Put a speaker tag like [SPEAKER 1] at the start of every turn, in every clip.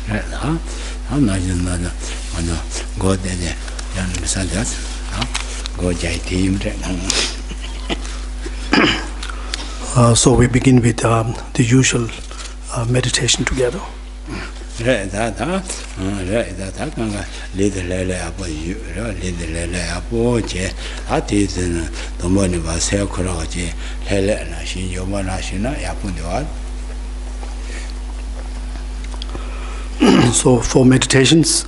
[SPEAKER 1] I'm not go there, young Sandup, go Jai team.
[SPEAKER 2] So we begin with the usual meditation together. So for meditations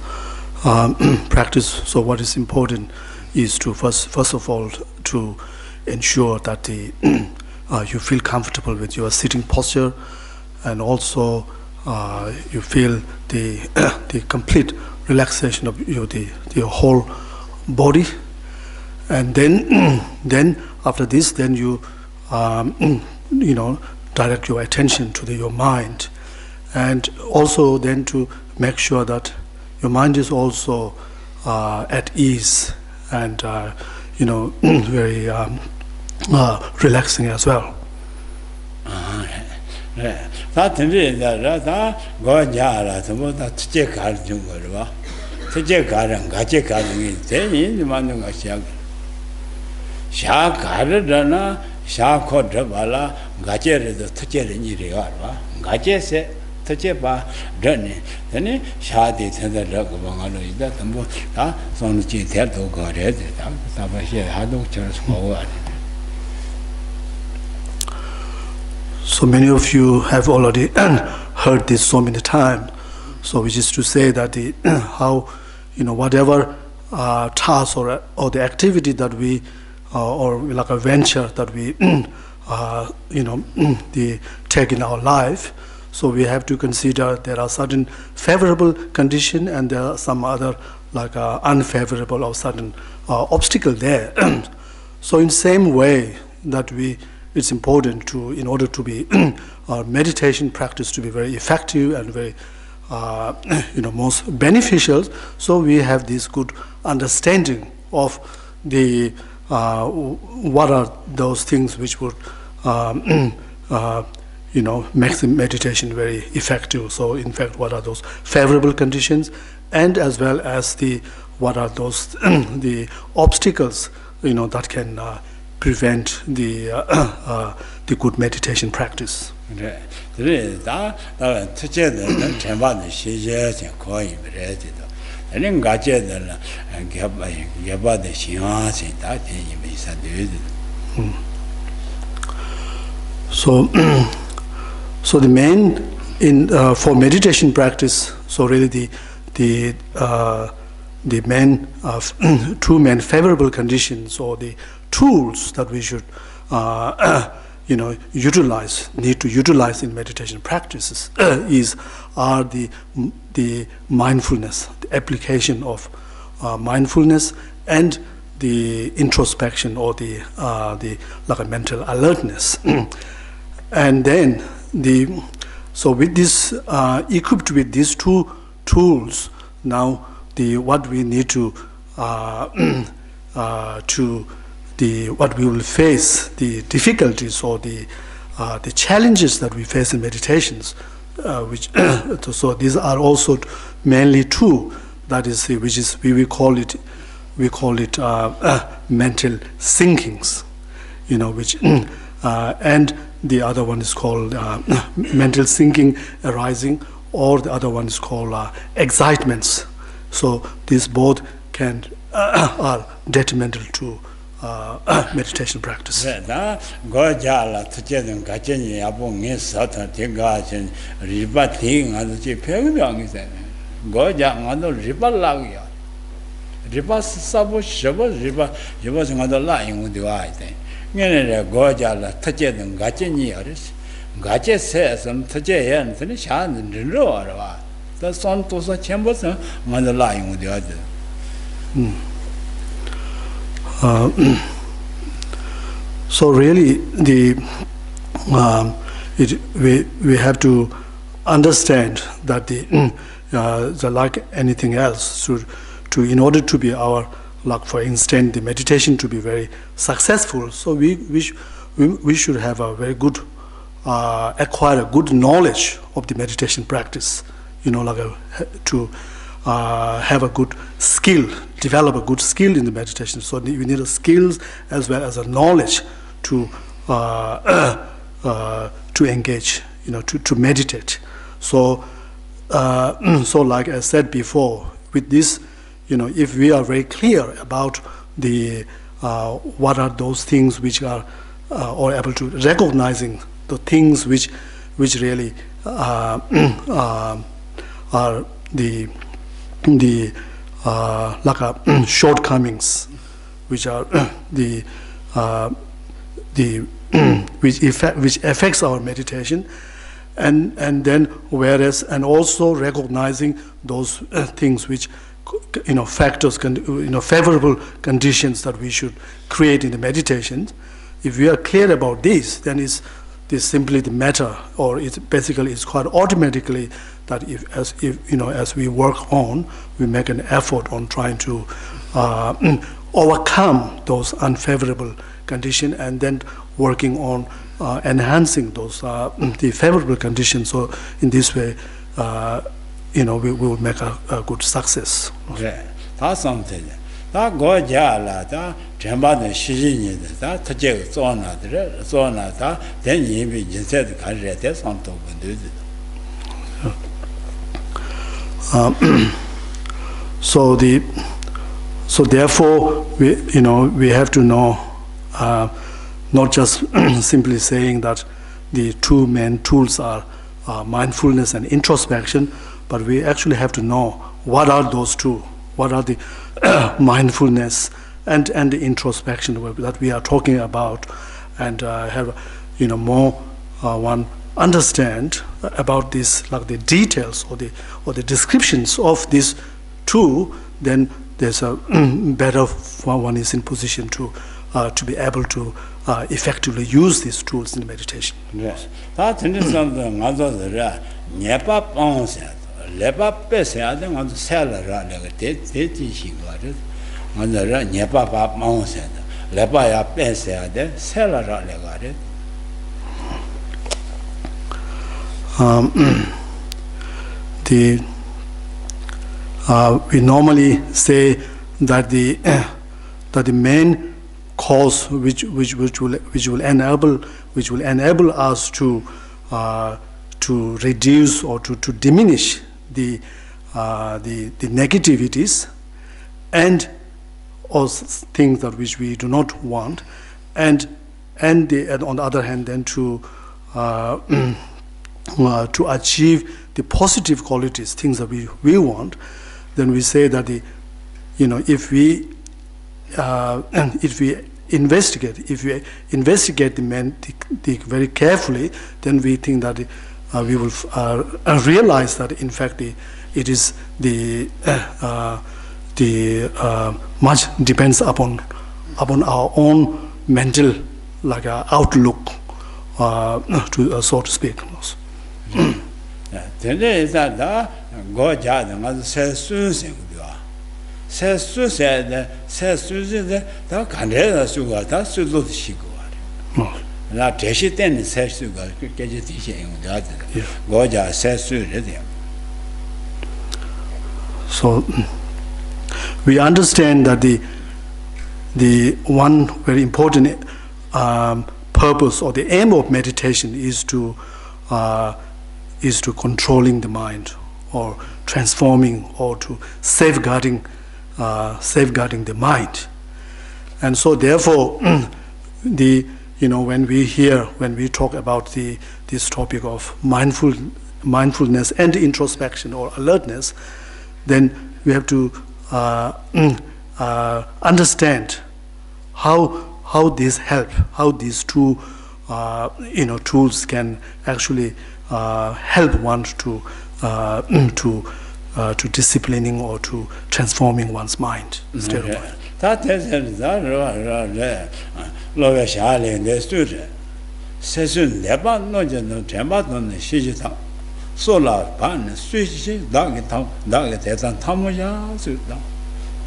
[SPEAKER 2] practice, so what is important is to first of all to ensure that you feel comfortable with your sitting posture, and also you feel the complete relaxation of your whole body, and then after this, then you direct your attention to your mind, and also then to make sure that your mind is also at ease and very relaxing as well. So many of you have already heard this so many times. So which is to say that how whatever task or the activity that we or like a venture that we take in our life. So we have to consider there are certain favorable conditions and there are some other like unfavorable or certain obstacle there. So in same way that it's important to, in order to be our meditation practice to be very effective and very most beneficial. So we have this good understanding of the what are those things which would make the meditation very effective. So in fact, what are those favorable conditions, and as well as what are those the obstacles that can prevent the good meditation practice. So the main for meditation practice, so really the main two main favorable conditions or the tools that we should need to utilize in meditation practices are the mindfulness, the application of mindfulness, and the introspection or the like a mental alertness. And then so with this equipped with these two tools, now what we need to what we will face, the difficulties or the challenges that we face in meditations, which so these are also mainly two. That is, we call it mental sinkings, which and the other one is called mental sinking arising, or the other one is called excitements. So these both are detrimental to meditation practice. So really, we have to understand that the like anything else, in order to be our, like for instance, the meditation to be very successful. So we should have a very good acquire a good knowledge of the meditation practice. to have a good skill, develop a good skill in the meditation. So we need a skills as well as a knowledge to engage, to meditate. So like I said before, with this, if we are very clear about the what are those things which are, or able to recognizing the things which really are the like shortcomings, which are which affects our meditation, and then and also recognizing those things which factors, favorable conditions that we should create in the meditation. If we are clear about this, then it's simply the matter, or it's quite automatically that as we work on, we make an effort on trying to overcome those unfavorable conditions, and then working on enhancing those the favorable conditions. So in this way, we will make a good success.
[SPEAKER 1] That's something. That go jala, that jamba the shiji, that tajek zona, that then you be said the country, that's something to do. So therefore we have to know, not just simply saying that the two main tools are mindfulness and introspection, but we actually have to know what are those two, what are the mindfulness and the introspection that we are talking about, and have more one understand about this, like the details or the descriptions of these two, then there's a better one is in position to be able to effectively use these tools in meditation. Yes, that's something other nepa ponse, lepa pese, I think on the cellar like a teaching got it. On the nepa ponse, lepa ya pese, the cellar got it. We normally say that the main cause which will enable us to reduce or to diminish the negativities and also things that which we do not want, and on the other hand, then to achieve the positive qualities, things that we want, then we say that if we investigate the very carefully, then we think that we will realize that in fact it is the much depends upon our own mental outlook, so to speak. Today is that go jada must say Susan. Says Susan, the Canada sugar, that's to look she go. Not Geshe then says sugar, get it teaching the other. Goja says Susan.
[SPEAKER 2] So we understand that the one very important purpose or the aim of meditation is to controlling the mind, or transforming, or to safeguarding the mind. And so therefore when we talk about this topic of mindfulness and introspection or alertness, then we have to understand how this help, how these two tools can actually help one to disciplining or to transforming one's mind.
[SPEAKER 1] That is the session never no Jembaton, she solar pan, switch, dog and Tamoya,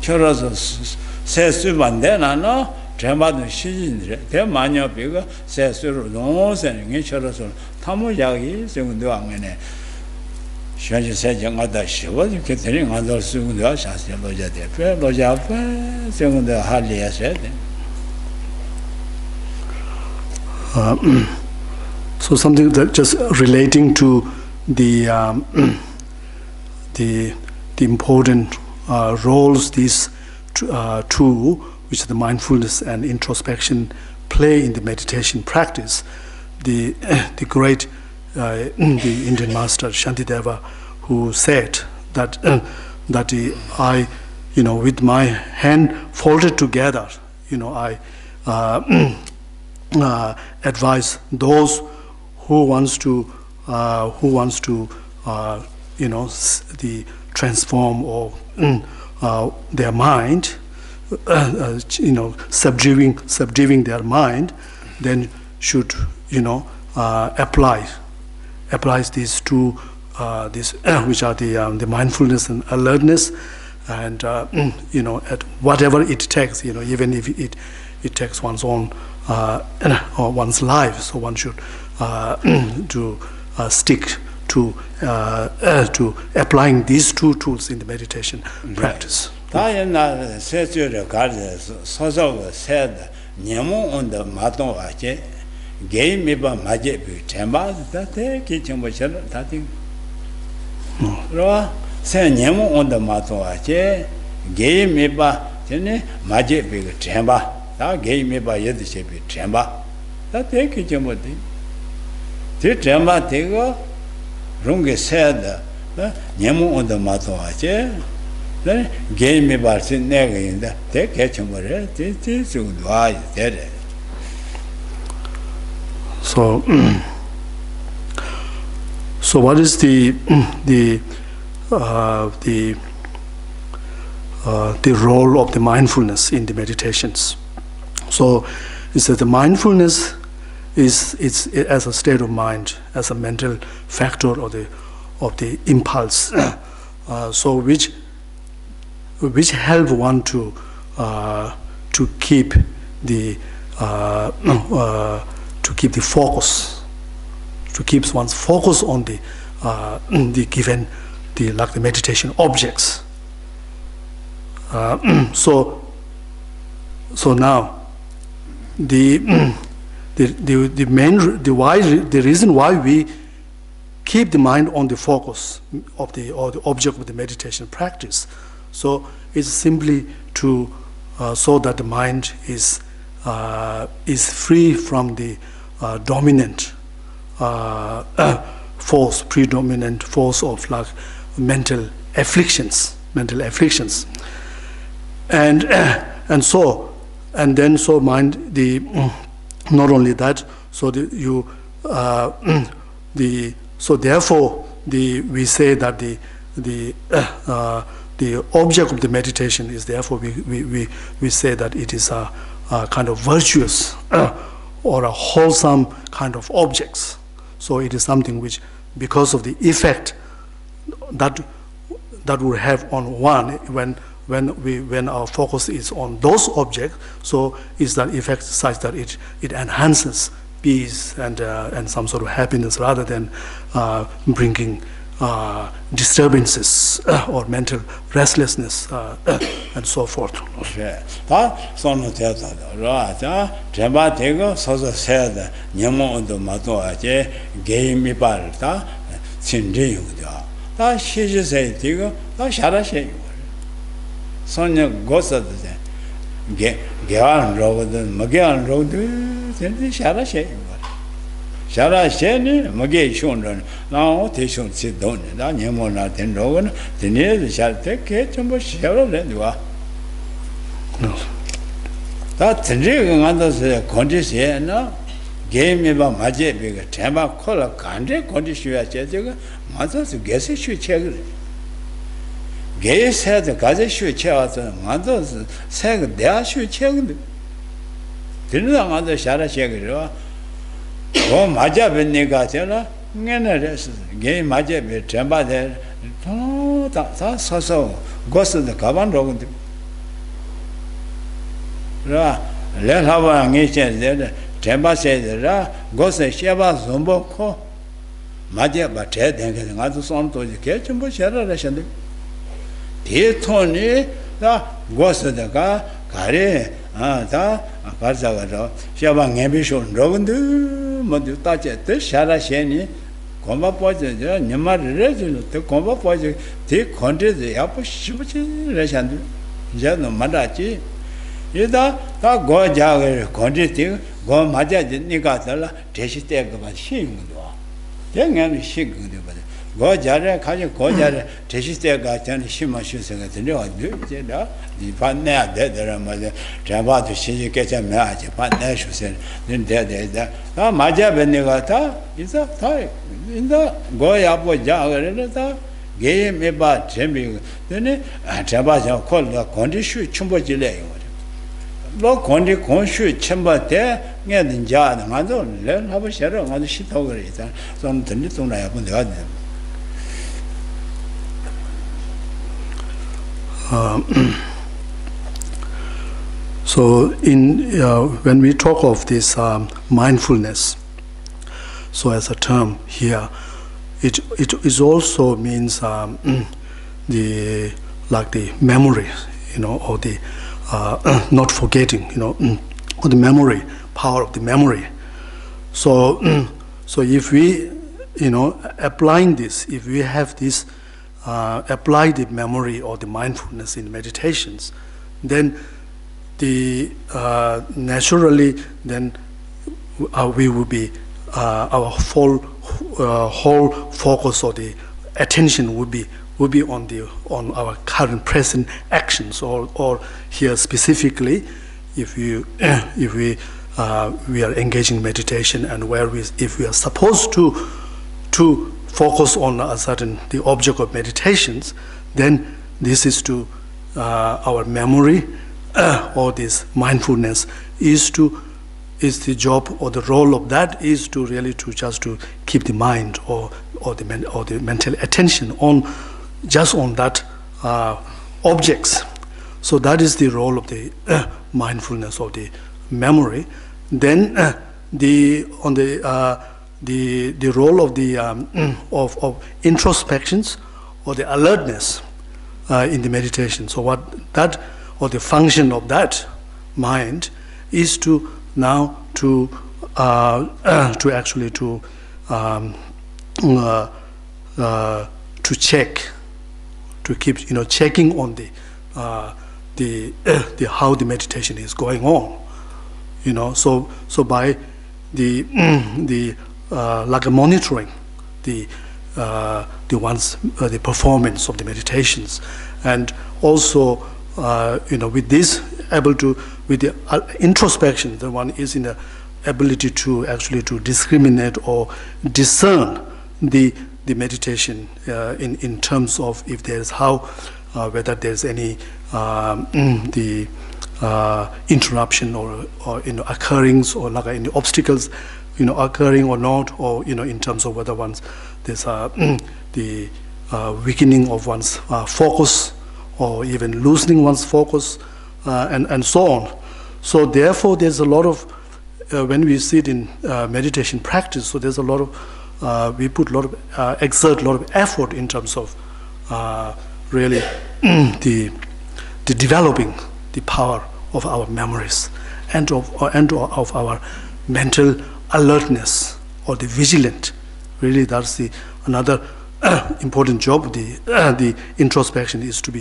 [SPEAKER 1] Choros says to Vandana, no, Jembaton, she, their mania bigger, says to Rose and Choros, Tamoyagi, so doing
[SPEAKER 3] Shunji said young other she was getting under soon the Ashas, Loja de Loja, soon the hardly as said.
[SPEAKER 2] So something that just relating to the important roles these two, which the mindfulness and introspection play in the meditation practice. The great the Indian master Shantideva, who said that I, with my hand folded together, I advise those who wants to transform or their mind, subduing their mind, then should applies these two, which are the mindfulness and alertness, and at whatever it takes, even if it takes one's own or one's life, so one should stick to applying these two tools in the meditation practice.
[SPEAKER 3] Game meba maje bi temba tate ki chimbo chelo tate ro se nyemo on the mato ache game meba tene maje bi temba ta game meba yed che bi temba tate ki chimbo ti temba te go runge said nyemo on the mato ache game meba sin ne ga te ke chimbo re ti su dwa de.
[SPEAKER 2] So what is the role of the mindfulness in the meditations? So it says the mindfulness is as a state of mind, as a mental factor of the impulse. So which help one to keep the focus, to keep one's focus on the given the meditation objects. So now the reason why we keep the mind on the focus of the object of the meditation practice, so it's simply to so that the mind is free from the dominant predominant force of mental afflictions, and then mind not only that, so therefore we say that the object of the meditation is, therefore we say that it is a kind of virtuous or a wholesome kind of objects. So it is something which, because of the effect that will have on one when our focus is on those objects, so is that effect such that it enhances peace and some sort of happiness, rather than bringing disturbances or mental restlessness and so forth.
[SPEAKER 3] Okay. Sono teatro, right? Jamba tego sozo said nyamo ondo mato aje game balta chinje yuda. Ta shije say tego ta shara she. Sonya gosa de gean road magian road de shara she. Shara sheni mage shonran now teshon sit down da nyamo na den rogan de ne sharte ke chombo shara le dwa. 다 전쟁 안다서 건지세나 게임에바 맞게 비가 대마 콜라 간제 건지셔야 제가 맞아서 게세 쉬체를 게세도 가제 쉬체와서 맞아서 새가 내가 쉬체인데 되는 안다 샤라셰그로 뭐 맞아 벤네가 제가 내내래서 게임 맞게 비 대마데 다 서서 고스도 가방 로근데 라 레하바 녜체 데바 세데라 고세 셰바 좀보코 맞아 맞아 되게 가서 손도 이렇게 좀 셔라라 션데 대톤이 다 고스다가 가래 아다 가자가로 샤방 엠비쇼 로근데 뭐도 따제 때 샤라셴이 공부 보여줘 님마르레지로 때 공부 보여줘 대 컨트리즈 야포 시부치 레샨데 이제는 맞았지 이다 다 고자게 컨트리티 고 맞아지 니가 달라 대시 때가 신문도 대งั้는 신근데 봐 고자래 가지 고자래 대시 때가 전 심마 쉬서가 들려 이제다 이 반내야 되더라 말이야 잡아도 시지 깨자 매야지 반내 쉬서 된대다 다 맞아 벤내가 다 이사 다 인다 고야 보자 그래다 게임에 봐 재미 되네 잡아서 콜라 컨디슈 충분히래 로 컨디 컨슈 첨바대 냐는 자는 아주 래 하고 싫어 아주 싫다고 그러다 좀 들리 좀 나야 본 내가
[SPEAKER 1] So when we talk of this mindfulness, so as a term here, it also means the memory, or the not forgetting, or the memory, power of the memory. So if we, applying this, if we have this, apply the memory or the mindfulness in meditations, then naturally then we will be our whole focus or the attention would be on our current present actions, or here specifically if we are engaging in meditation, and if we are supposed to focus on a certain the object of meditations, then this is to our memory or this mindfulness is the job, or the role of that is to really just to keep the mind or the mental attention on just on that objects. So that is the role of the mindfulness or the memory. Then the role of the of introspections or the alertness in the meditation. So what that or the function of that mind is to now to actually to check, to keep checking on the how the meditation is going on, so by the like a monitoring the performance of the meditations, and also with this with the introspection, the one is in the ability to actually to discriminate or discern the meditation in terms of if there's whether there's any the interruption or occurrings, or like any obstacles occurring or not, or in terms of whether there's the weakening of one's focus, or even loosening one's focus, and so on. So therefore there's a lot of when we sit in meditation practice, so there's a lot of we put a lot of exert a lot of effort in terms of really the developing the power of our memories and of our mental alertness or the vigilant. Really, that's another important job. The introspection is to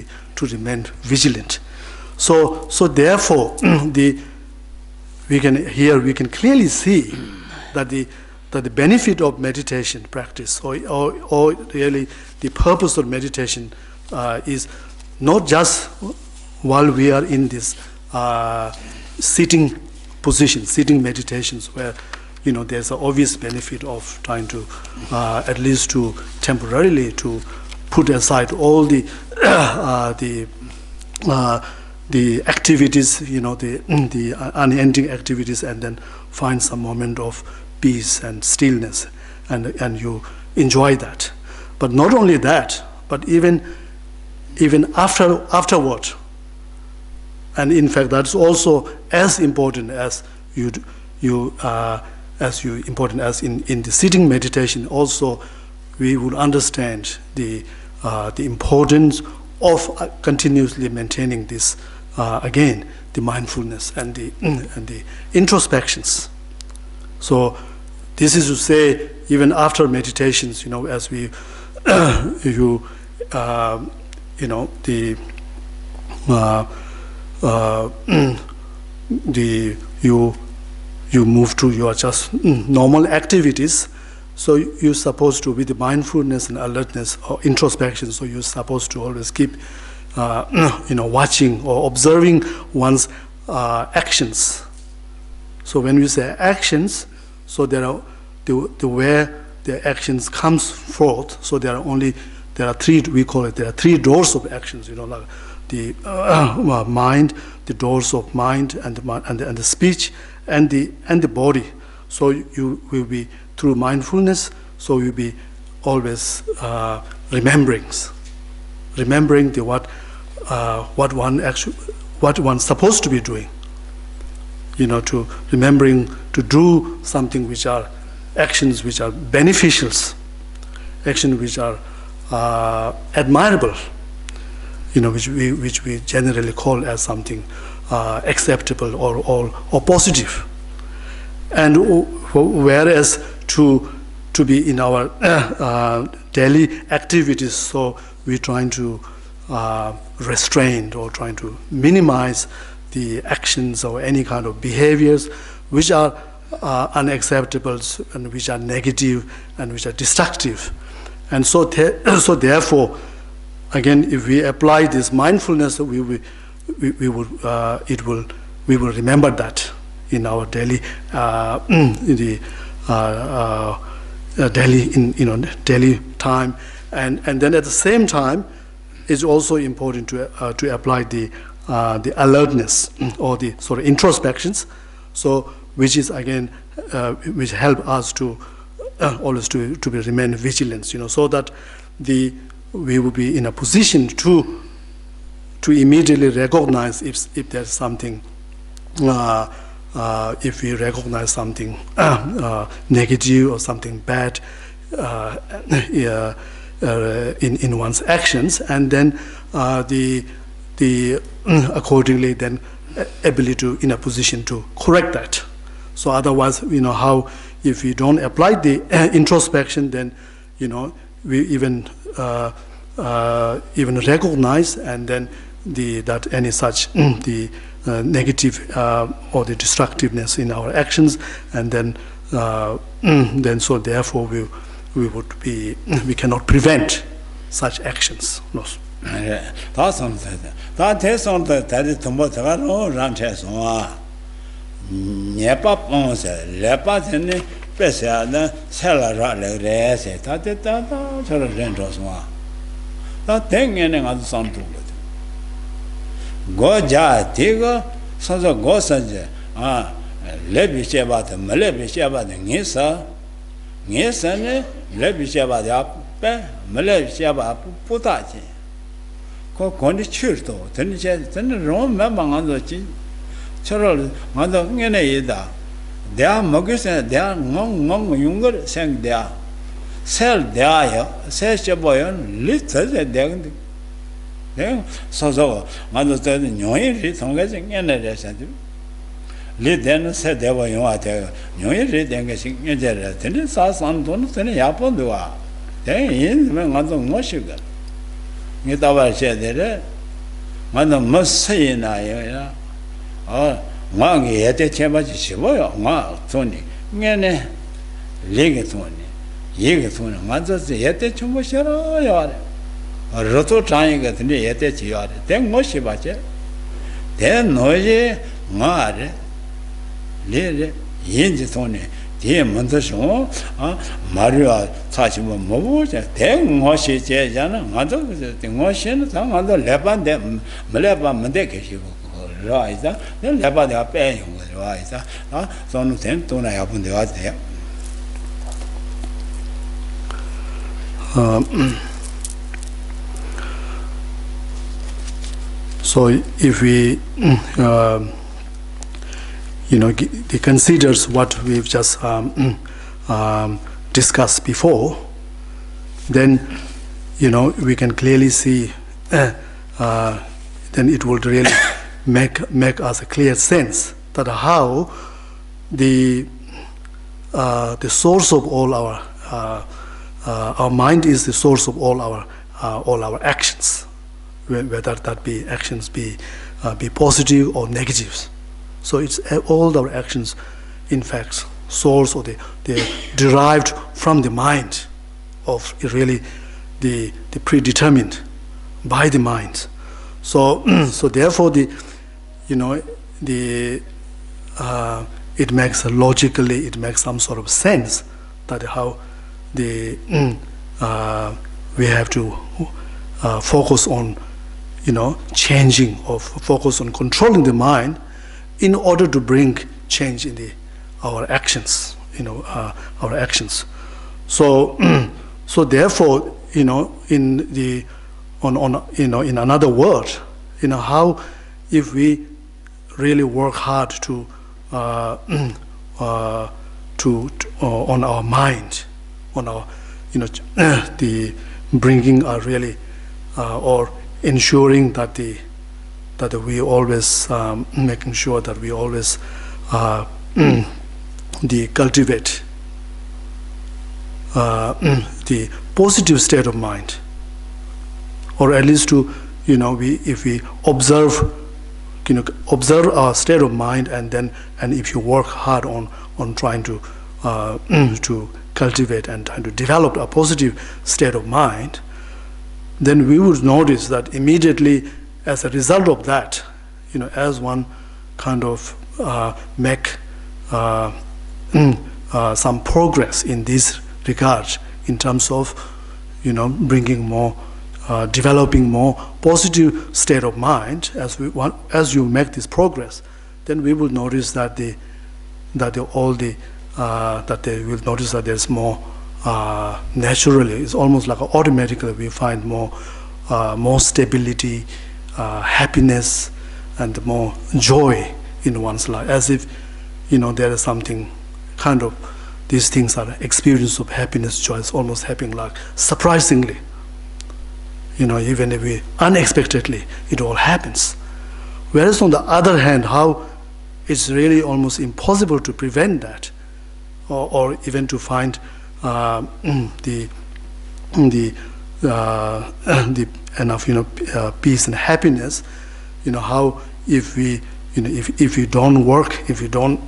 [SPEAKER 1] remain vigilant. So therefore we can clearly see that the benefit of meditation practice, or really the purpose of meditation is not just while we are in this sitting position, sitting meditations, where there's an obvious benefit of trying to at least to temporarily to put aside all the activities, the unending activities, and then find some moment of peace and stillness, and you enjoy that. But not only that, but even afterward, and in fact that's also as important as important as in the sitting meditation. Also
[SPEAKER 2] we would understand the importance of continuously maintaining this, again, the mindfulness and the introspections. So this is to say, even after meditations, as we, you move to your just normal activities. So you're supposed to, with the mindfulness and alertness or introspection, so you're supposed to always keep, watching or observing one's actions. So when we say actions, so there are the where the actions comes forth. So there are three. We call it, there are three doors of actions. Like the mind, the doors of mind, and the speech, and the body. So you will be through mindfulness. So you'll be always remembering the what one's supposed to be doing. To remembering to do something which are actions which are beneficial, actions which are admirable, which we generally call as something acceptable or positive. And whereas to be in our daily activities, so we're trying to restrain or trying to minimize the actions or any kind of behaviors which are unacceptable and which are negative and which are destructive. And so therefore, again, if we apply this mindfulness, we will remember that in our daily daily time, and then at the same time, it's also important to apply the alertness or the sort of introspections, so which is again which help us to always to remain vigilant, so that we will be in a position to immediately recognize if there's something, if we recognize something negative or something bad in one's actions, and then the accordingly then ability to in a position to correct that. So otherwise, how if we don't apply the introspection, then we even recognize and then that any such the negative or the destructiveness in our actions, and then so therefore we cannot prevent such actions. No.
[SPEAKER 3] roto trying at the yet, then Moshibache, then Noye, Mare, Lily, Yinjitoni, dear Montashon, Mario Tachimo Mobu, then Moshi Jana, Mother, the Moshin, some other Leban, them, Maleba Mandeke, Riser, then Leba they are paying with Riser, some of them don't have on the other there.
[SPEAKER 2] So if we, it considers what we've just discussed before,
[SPEAKER 1] then we can clearly see. Then it will really make us a clear sense that how the source of all our mind is the source of all our actions, whether that be actions be positive or negative. So it's all our actions, in fact, source or they're derived from the mind of really the predetermined by the mind. So therefore it makes logically, it makes some sort of sense that how we have to focus on changing or focus on controlling the mind in order to bring change in our actions, our actions. So therefore, in another word, how if we really work hard on our mind, on our the bringing really or ensuring that we always making sure that we always cultivate the positive state of mind, or at least to if we observe our state of mind, and if you work hard on trying to cultivate and trying to develop a positive state of mind, then we would notice that immediately as a result of that, as one kind of make some progress in this regard in terms of bringing more developing more positive state of mind, as you make this progress, then we will notice that they will notice that there's more naturally. It's almost like automatically we find more stability, happiness, and more joy in one's life, as if there is something kind of, these things are experience of happiness, joy is almost happening like surprisingly. Even if we unexpectedly, it all happens. Whereas on the other hand, how it's really almost impossible to prevent that, or even to find the enough peace and happiness. How if we don't work, if we don't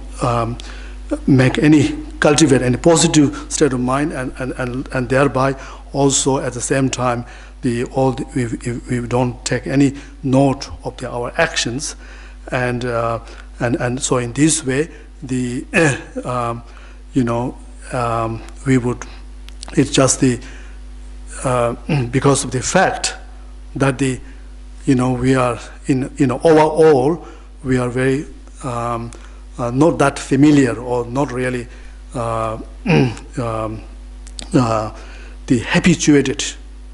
[SPEAKER 1] cultivate any positive state of mind, and thereby also at the same time we don't take any note of our actions, and so in this way we would, it's just because of the fact that we are overall we are very not that familiar, or not really habituated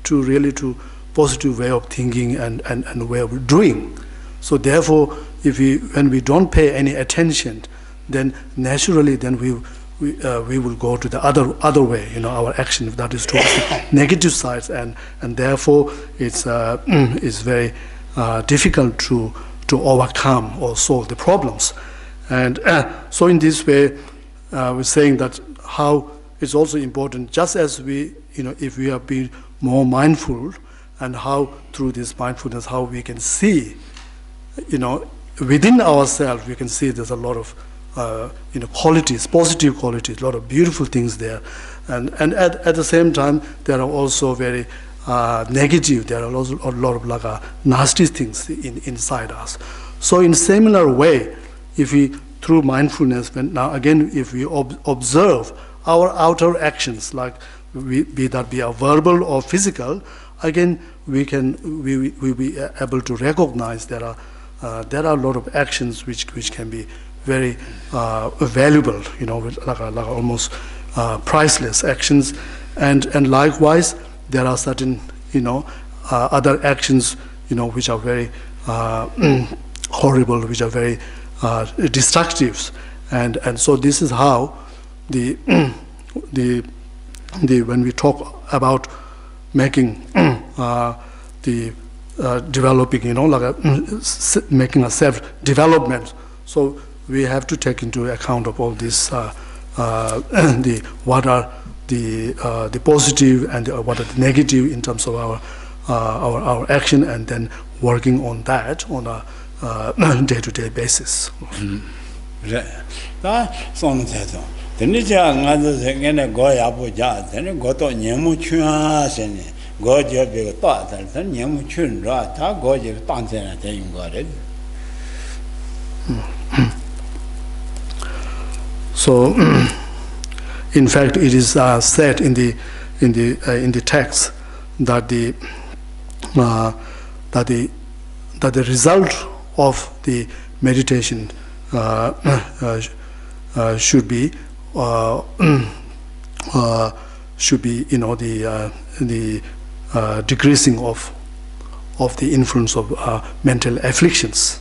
[SPEAKER 1] to positive way of thinking and way of doing. So therefore, when we don't pay any attention, then naturally we will go to the other way, our action, that is towards the negative sides, and therefore it's very difficult to overcome or solve the problems. And so in this way, we're saying that how it's also important, just as we, if we have been more mindful, and how through this mindfulness, how we can see, within ourselves, we can see there's a lot of qualities, positive qualities, a lot of beautiful things there, and at the same time there are also very negative. There are also a lot of nasty things inside us. So in similar way, if we through mindfulness, if we observe our outer actions, like be that be verbal or physical, again we will be able to recognize there are a lot of actions which can be very valuable, like almost priceless actions, and likewise there are certain other actions which are very horrible, which are very destructive, and so this is how when we talk about
[SPEAKER 2] making developing, making a self-development. So we have to take into account of all this, what are the positive and what are the negative in terms of our action, and then working on that on a day-to-day basis. So, in fact, it is said in the text that the result of the meditation should be the decreasing of the influence of mental afflictions.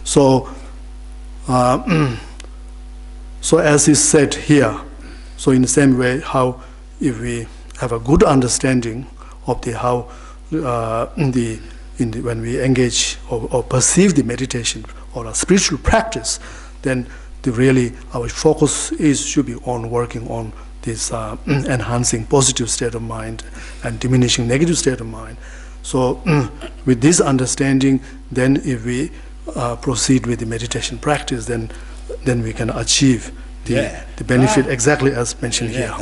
[SPEAKER 2] So so as is said here, so in the same way, how if we have a good understanding of when we engage or perceive the meditation or a spiritual practice, then our focus should be on working on this enhancing positive state of mind and diminishing negative state of mind. So with this understanding, then if we proceed with the meditation practice, then we can achieve the benefit exactly as mentioned here.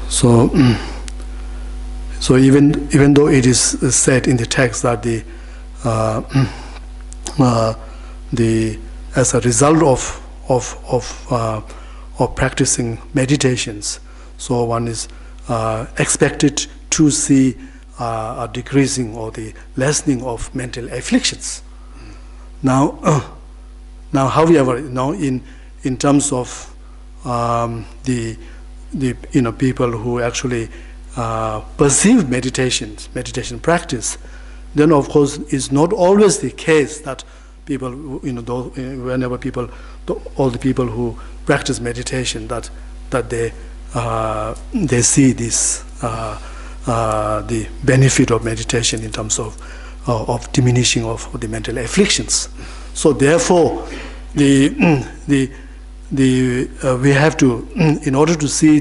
[SPEAKER 2] So even though it is said in the text that as a result of practicing meditations, so one is expected to see a decreasing or the lessening of mental afflictions. Now, however, in terms of the people who actually perceive meditation practice, then of course it's not always the case that people, whenever all the people who practice meditation, that they see this the benefit of meditation in terms of diminishing of the mental afflictions. So therefore, we have to, in order to see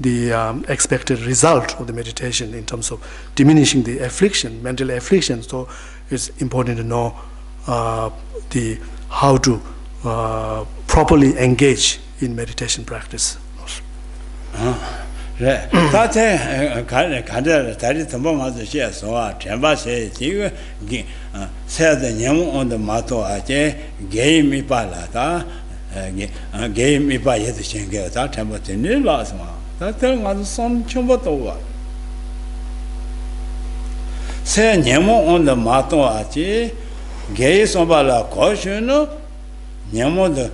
[SPEAKER 2] the expected result of the meditation in terms of diminishing the mental affliction, so it's important to know how to properly engage in meditation practice.
[SPEAKER 3] Game if I had to change that time, but in the last one, that telling us some chumboto. Say Nemo on the mato achi, gay sombala caution, Nemo the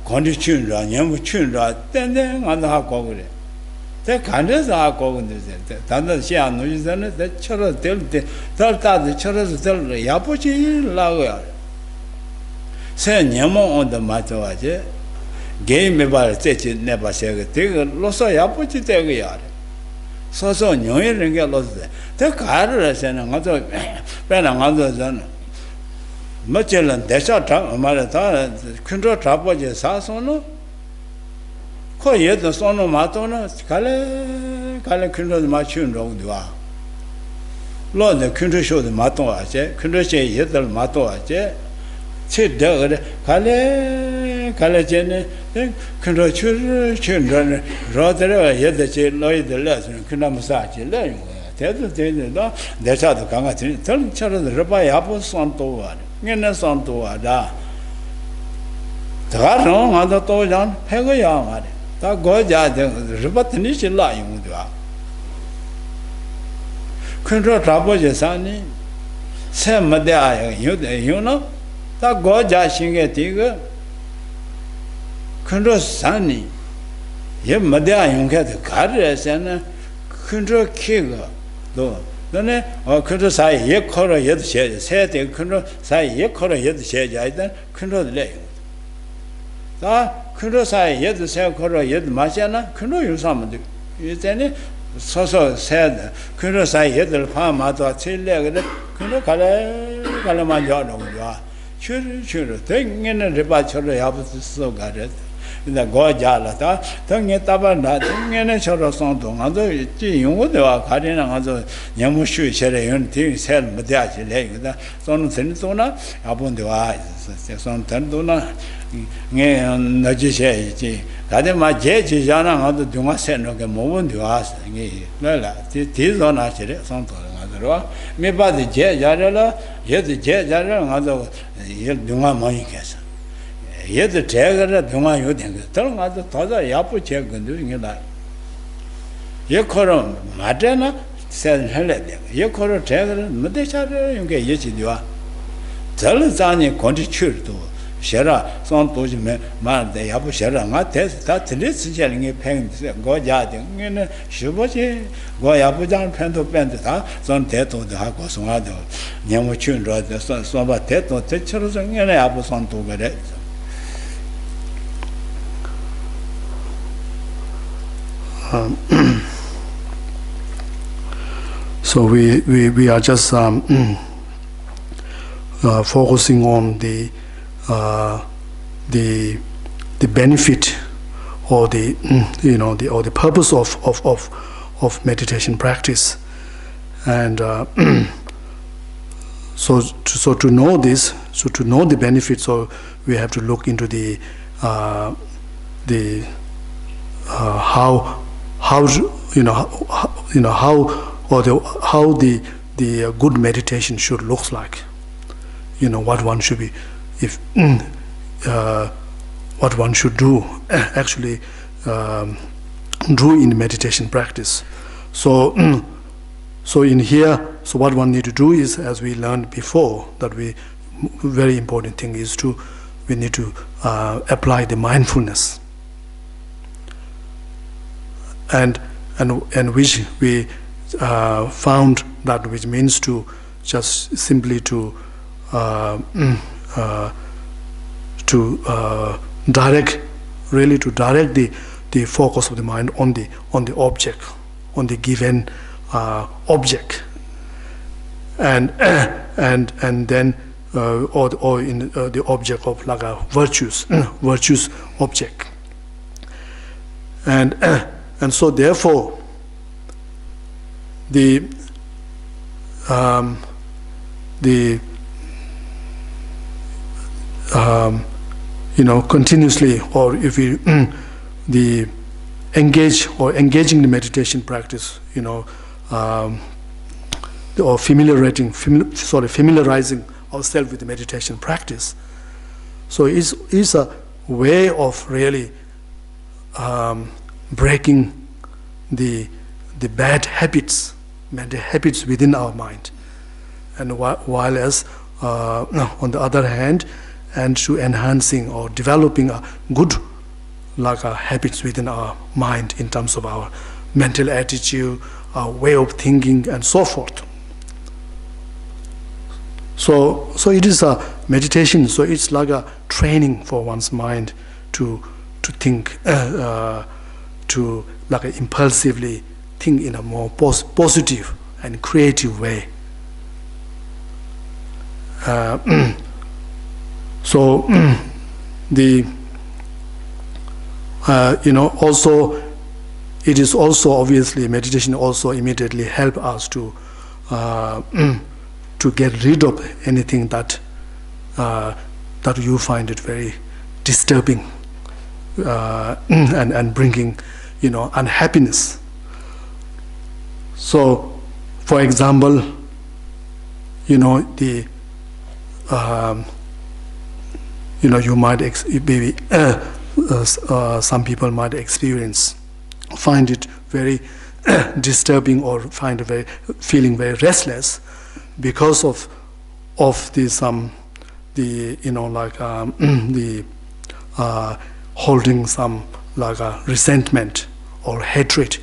[SPEAKER 3] condition, Nemo chundra, then on the hakogre. The candidates are going to say, Tanda Shia knows the children tell the children tell the Yapuchi Lawa. Say Nemo on the matter, game about it never say, take a loss of Yapuchi take a yard. So, New Year get lost there. The car and another than Magellan, Desha, Maratha, control trouble, Sasono. Yet the son of Matona, Kale control the machine road. Lord, the country show the Mato, I say, country say, yet the Mato, I say. Sit down, Kale Jenny, control children, rather, yet the chair, Lloyd the lesson, Kunamasachi, learning. Tell the day, that's how the Kanga tell each other the Rabbi Apple Santo, Gena Santo, da. The Garon, other Tojan, Pegayam, that Goja, the Ribatanishi lying with you. Control trouble, Sani. 세 마대야 요노 다 고자 신게 되고 근로 산이 예 마대야 용게도 가르에서는 근로 키가 또 너네 근로 사이 예 코로 예도 세대 근로 사이 예 코로 예도 세자이다 근로래 다 근로 사이 예도 세 코로 예도 마잖아 근로 유사면 돼 이제는 서서 세다 근로 사이 예들 파마도 칠래 그래 근로 갈래만 여는 거야 추르 등에는 리바처럼 야부스 가래 근데 고자라다 등에 따바나 등에는 저러 성동 아주 이 용어도와 가리는 아주 너무 쉬셔래 연티 셀 못야지래 그다 손은 전도나 아본도와 손 전도나 네 너지셔야지 가데마 제지잖아 아주 동아세는게 모본도와 이 내가 뒤도나시래 손도 가더라 메바디 제자라라 예드 제자라 아주 이 동아 많이 계셔 얘도 제가 동안 요된 거 다른 아주 더자 야부 제건도 이게다 예코로 맞잖아 세는 할래 예코로 제가 못대 차려 이게 예지도와 절자니 건지출도 셔라 손도지면 말대 야부 셔라 맞대 다 들리스jel링이 팽 고자데 이게는 쉬보지 고 야부장 편도 뺀다 손 대도도 하고 송아도 너무 춘로도 손바 대도 대처로 정년에 야부 손도 그래
[SPEAKER 2] So we are just focusing on the benefit or the or the purpose of meditation practice, and so to know this, so to know the benefit, so we have to look into the how how the good meditation should look like, what one should be, if what one should do actually do in meditation practice. So in here, so what one need to do is, as we learned before, that very important thing is we need to apply the mindfulness, and which we found that which means to just simply to direct the focus of the mind on the object, on the given object, and then or in the object of like a virtuous object, and so therefore the continuously, or if we the engaging the meditation practice, or familiarizing ourselves with the meditation practice. So it's a way of really breaking the bad habits, mental habits within our mind, and while as on the other hand, and to enhancing or developing a good habits within our mind in terms of our mental attitude, our way of thinking, and so forth. So it is a meditation. So it's like a training for one's mind to think, to impulsively think in a more positive and creative way. So the also it is also obviously meditation also immediately help us to get rid of anything that you find it very disturbing and bringing unhappiness. So for example, you might maybe some people might find it very disturbing, or feeling very restless because of
[SPEAKER 1] of the holding some like a resentment or hatred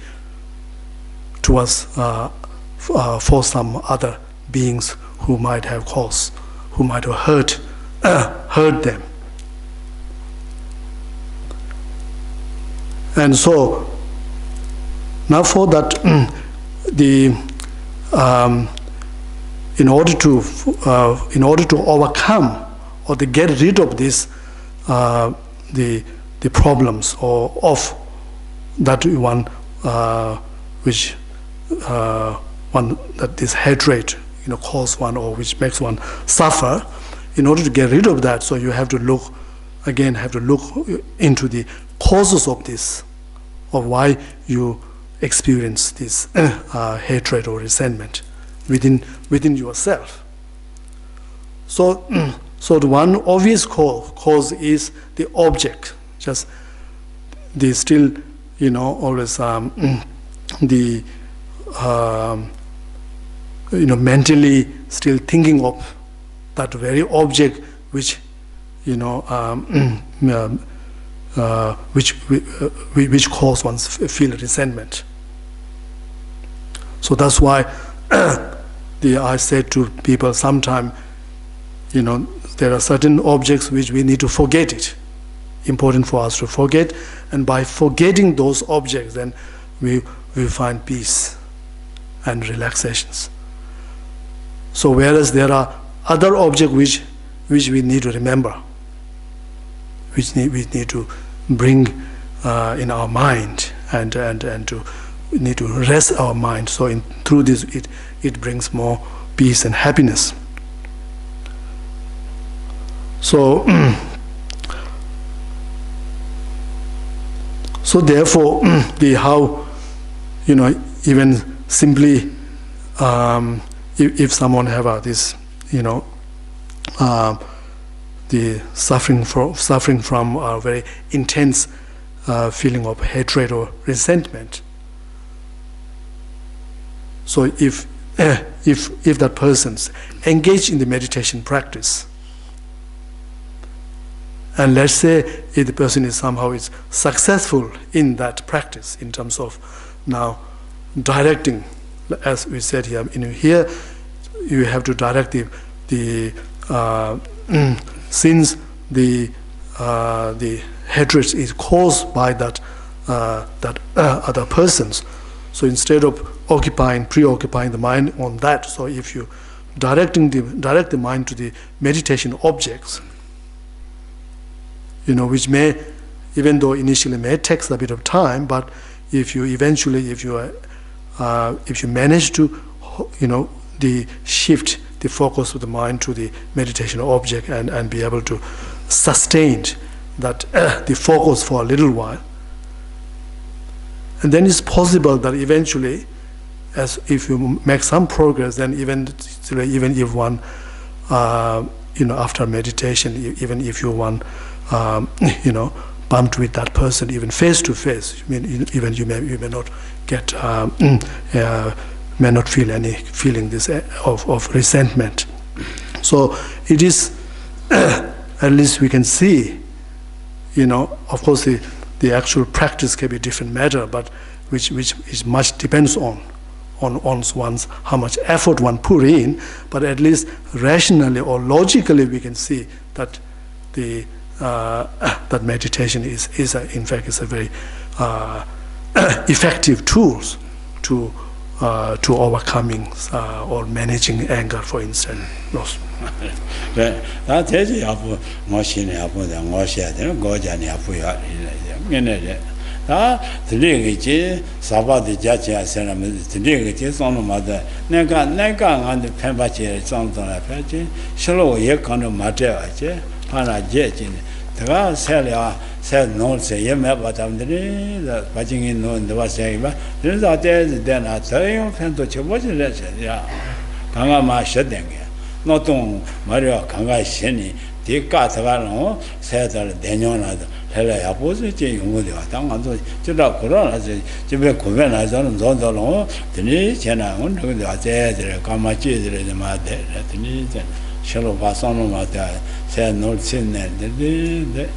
[SPEAKER 1] towards for some other beings who might have caused, who might have hurt them. And so now for that, in order to overcome or to get rid of this, the problems or of that one which one that this hatred cause one or which makes one suffer. In order to get rid of that, so you have to look into the causes of this, of why you experience this hatred or resentment within yourself. So the one obvious cause is the object, just the still always the mentally still thinking of that very object which which cause one feel resentment. So that's why I said to people sometimes, there are certain objects which we need to forget it. Important for us to forget, and by forgetting those objects, then we find peace and relaxations. So whereas there are other objects which we need to remember, which we need to bring in our mind and to need to rest our mind. So through this it brings more peace and happiness. So so therefore how even simply if someone have this the suffering from a very intense feeling of hatred or resentment. So if that person's engaged in the meditation practice, and let's say if the person is somehow successful in that practice in terms of now directing, as we said here, here you have to direct since the hatred is caused by that other persons. So instead of preoccupying the mind on that, so if you direct the mind to the meditation objects, which may, even though initially may take a bit of time, but if you manage to shift the focus of the mind to the meditation object and be able to sustain that the focus for a little while, and then it's possible that eventually, as if you make some progress, then even if one after meditation, even if you one bumped with that person even face to face, even you may not get may not feel any feeling this of resentment. So it is at least we can see, of course the actual practice can be different matter, but which is much depends on one's how much effort one put in, but at least rationally or logically we can see that that meditation is in fact is a very effective tools to overcoming or managing anger, for instance.
[SPEAKER 3] said no say yeah but I'm the watching in no the was saying but there's out there then I tell you can to watch it yeah 강가 마셔된 게 노동 말이야 강가 신이 뒤가다가 너 세달 내년하다 해라야 보세지 용어도 당한도 저다 그러나서 집에 고변하서는 저도로 드니 제나 오늘 근데 아재들 까마찌들이 마대 드니 shalo pa sono ma ta se no chin ne de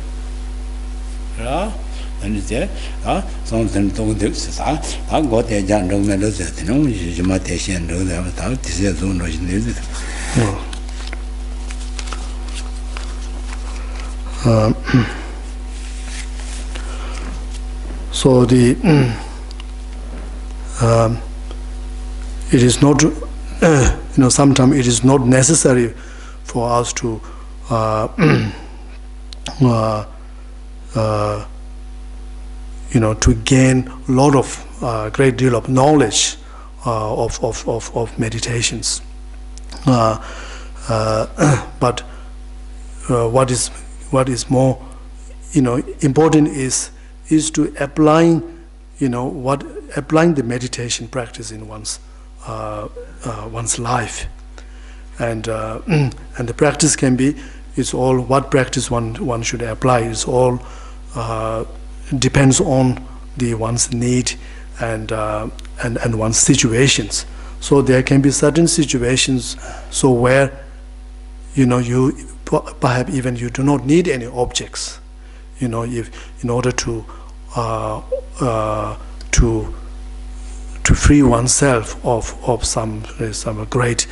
[SPEAKER 3] ra and je son den dong de sa ta go de jan rong me lo ze de no ji ma de xian rong de ta ti se zo no jin de
[SPEAKER 2] so the it is not sometimes it is not necessary for us to to gain a lot of great deal of knowledge of meditations, but what is more important is to applying the meditation practice in one's life, and the practice can be, it's all what practice one should apply is all depends on one's need and one's situations. So there can be certain situations so where you perhaps even you do not need any objects, if in order to free oneself of some great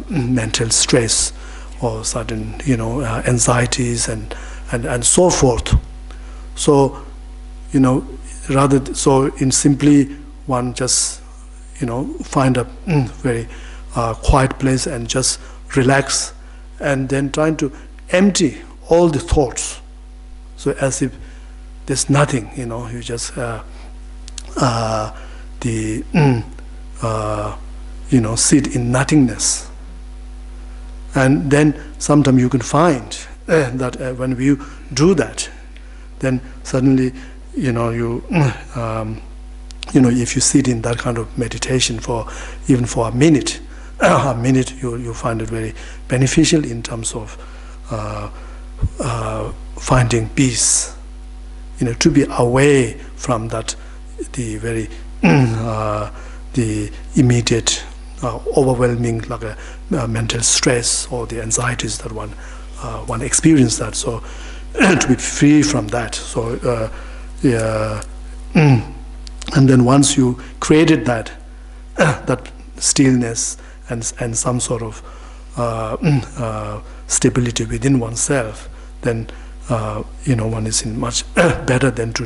[SPEAKER 2] mental stress or certain anxieties and so forth. So in simply one just find a very quiet place and just relax, and then trying to empty all the thoughts, so as if there's nothing, you just sit in nothingness. And then sometimes you can find that when you do that, then suddenly if you sit in that kind of meditation even for a minute, you find it very beneficial in terms of finding peace, to be away from that the very the immediate overwhelming like a mental stress or the anxieties that one experiences. That so to be free from that. So and then once you created that stillness and some sort of stability within oneself, then one is in much better than to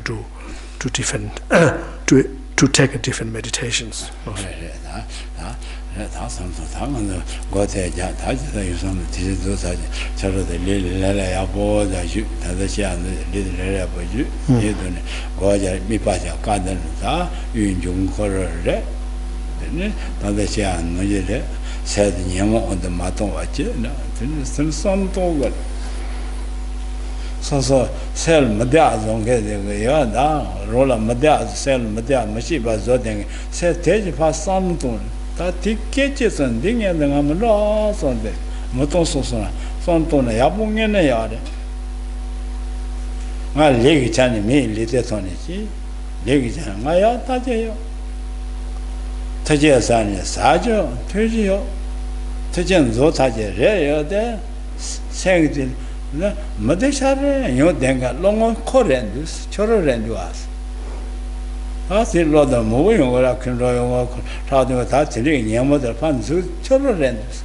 [SPEAKER 2] take a different meditations.
[SPEAKER 3] So sel madya zonge de ya da rola madya sel madya mashi ba zo de se tej fa sam ton ta tikke che san ding ya nga ma lo so de mo ton so so son ton ya bu nge ne ya de nga le gi chan mi le de ton ni chi le gi chan nga ya ta je yo ta je san ni sa jo te ji yo te jen zo ta je re yo de se gi Madeshare, you think long correndus, chororenduas. I see lot of moving or I can roll talking with that Tsering, Yamada Panzu, chororendus.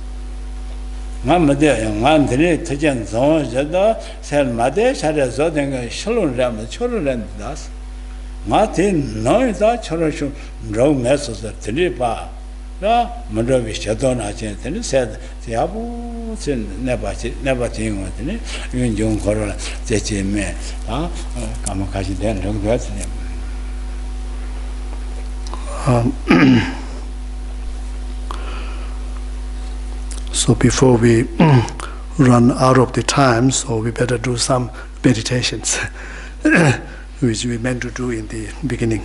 [SPEAKER 3] Mamma there, one day, Tajan Zon, Jada, said Madesh had a Zoding, Shalom Ram, chororendas. Martin, no, that choroshun, no messes of Tilipa. Madhavi Shadona said, the Abu never think what in it. You don't call it me. Kamakashi then look at him.
[SPEAKER 2] So before we run out of the time, so we better do some meditations, which we meant to do in the beginning.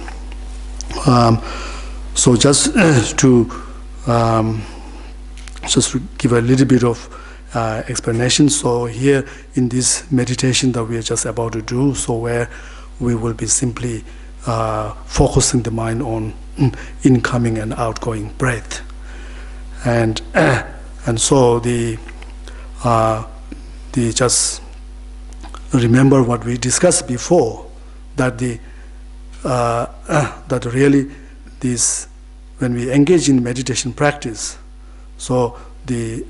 [SPEAKER 2] So just to give a little bit of explanation. So here in this meditation that we are just about to do, so where we will be simply focusing the mind on incoming and outgoing breath, and so the just remember what we discussed before, that that really this, when we engage in meditation practice, so the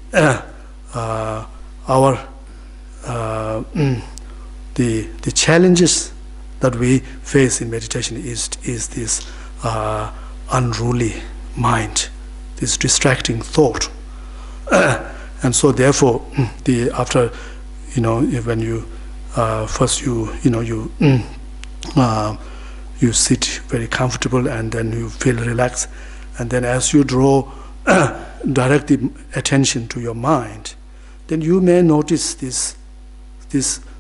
[SPEAKER 2] the challenges that we face in meditation is this unruly mind, this distracting thought, and so therefore after when you first you sit very comfortable and then you feel relaxed, and then as you draw direct the attention to your mind, then you may notice this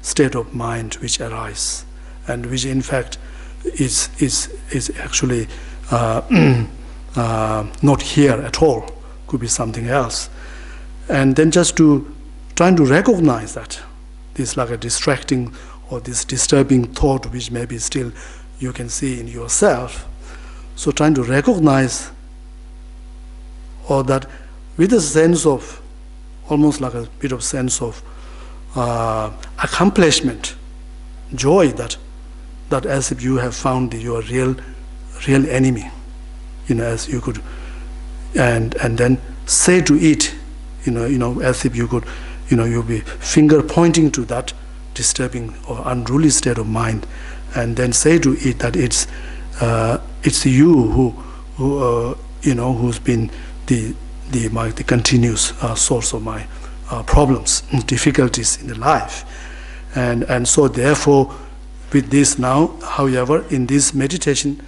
[SPEAKER 2] state of mind which arises, and which in fact is actually not here at all, could be something else. And then just trying to recognize that this like a distracting or this disturbing thought which maybe still you can see in yourself. So trying to recognize or that with a sense of, almost like a bit of sense of accomplishment, joy, that as if you have found your real enemy, as you could, and then say to it, as if you could, you'll be finger pointing to that disturbing or unruly state of mind, and then say to it that it's you who's been the continuous source of my problems, difficulties in the life, and so therefore with this now, however, in this meditation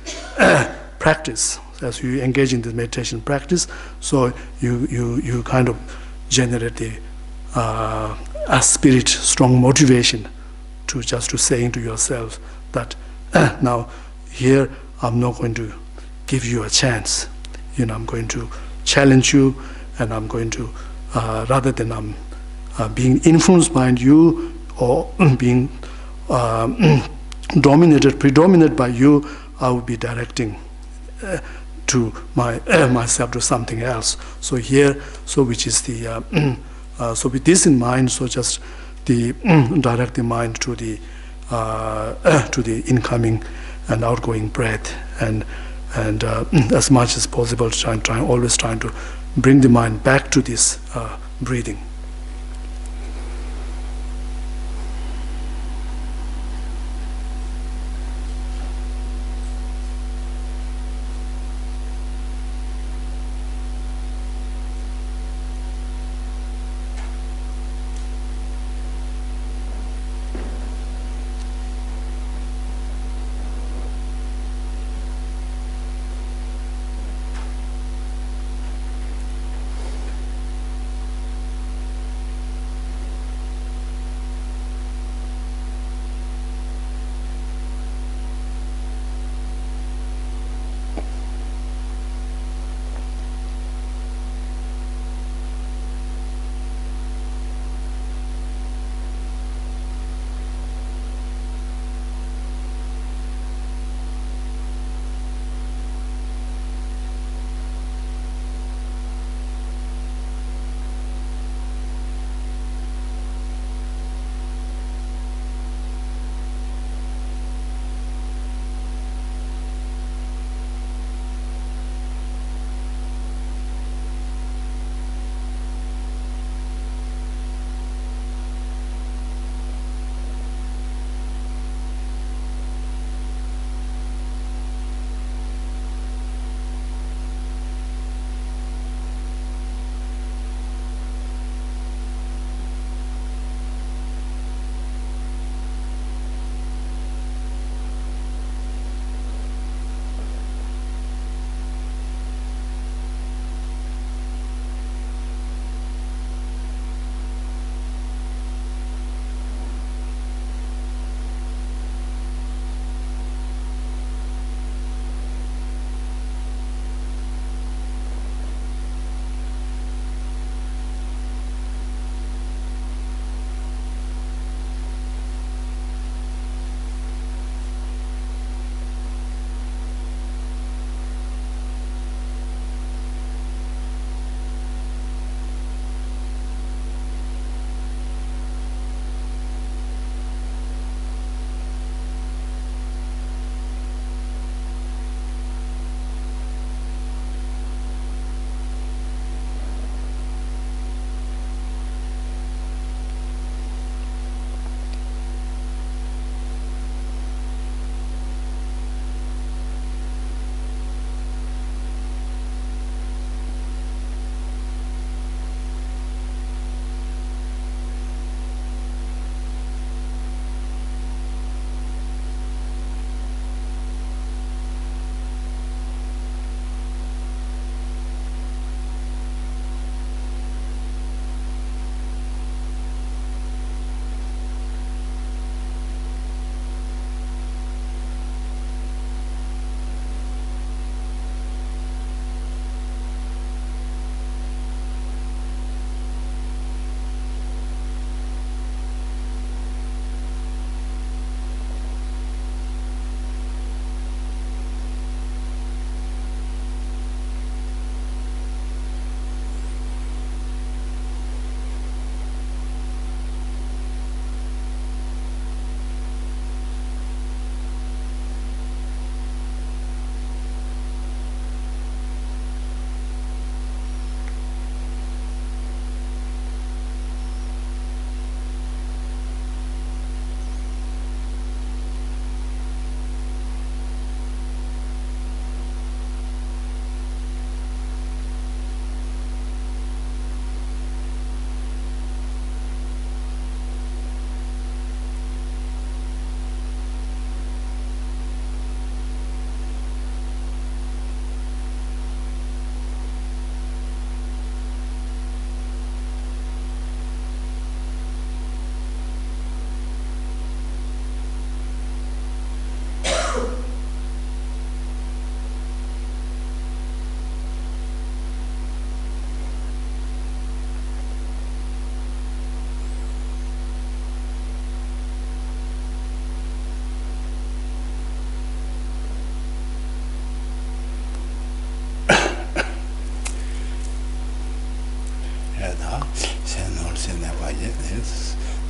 [SPEAKER 2] practice, as you engage in this meditation practice, so you kind of generate a spirit, strong motivation to saying to yourself that now here I'm not going to give you a chance. I'm going to challenge you, and I'm going to rather than I'm being influenced by you or being predominant by you, I will be directing to myself to something else. So here, which is the so with this in mind, so just direct the mind to the incoming and outgoing breath, and as much as possible, always trying to bring the mind back to this breathing.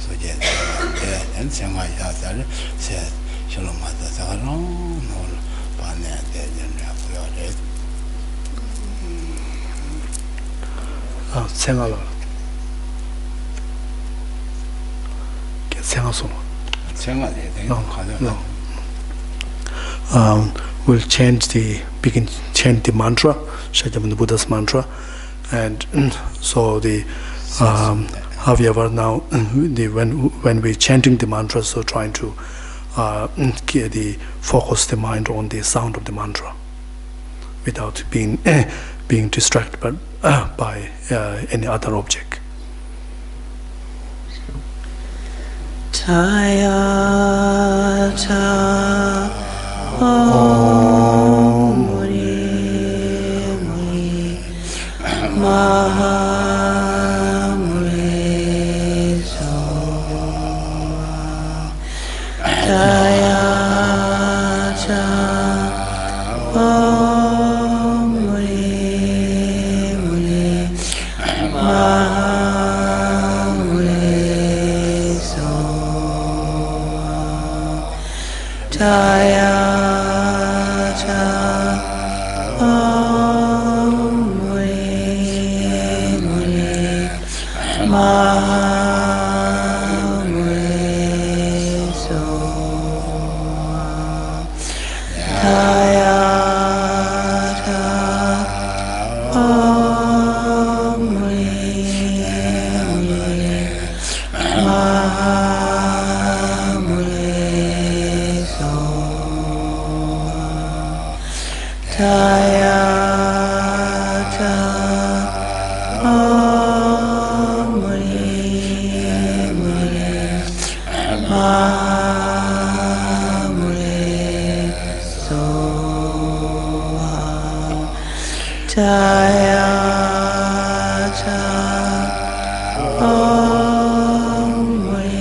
[SPEAKER 3] 소제 네 생활 야자를 세 실로마다 자가로 반에 되는 거야.
[SPEAKER 1] 생활 생활소
[SPEAKER 3] 생활에 대한
[SPEAKER 1] we'll chant the mantra, Shakyamuni Buddha's mantra, and so the however now when we're chanting the mantra, so trying to focus the mind on the sound of the mantra without being distracted by any other object.
[SPEAKER 4] Taya ta Om Muri Muri Maha Muri So Taya ta Om Muri Muri Maha Taya ta Om Muri Muri Maha Muri So Taya ta Om Muri Muri Maha Taya ta Om Muri Muri Maha Muri So Taya ta Om Muri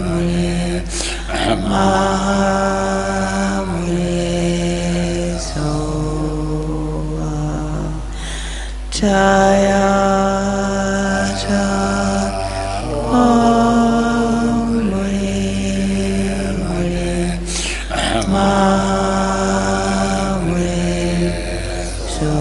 [SPEAKER 4] Muri Maha Taya ta Om Muri Muri Maha Muri So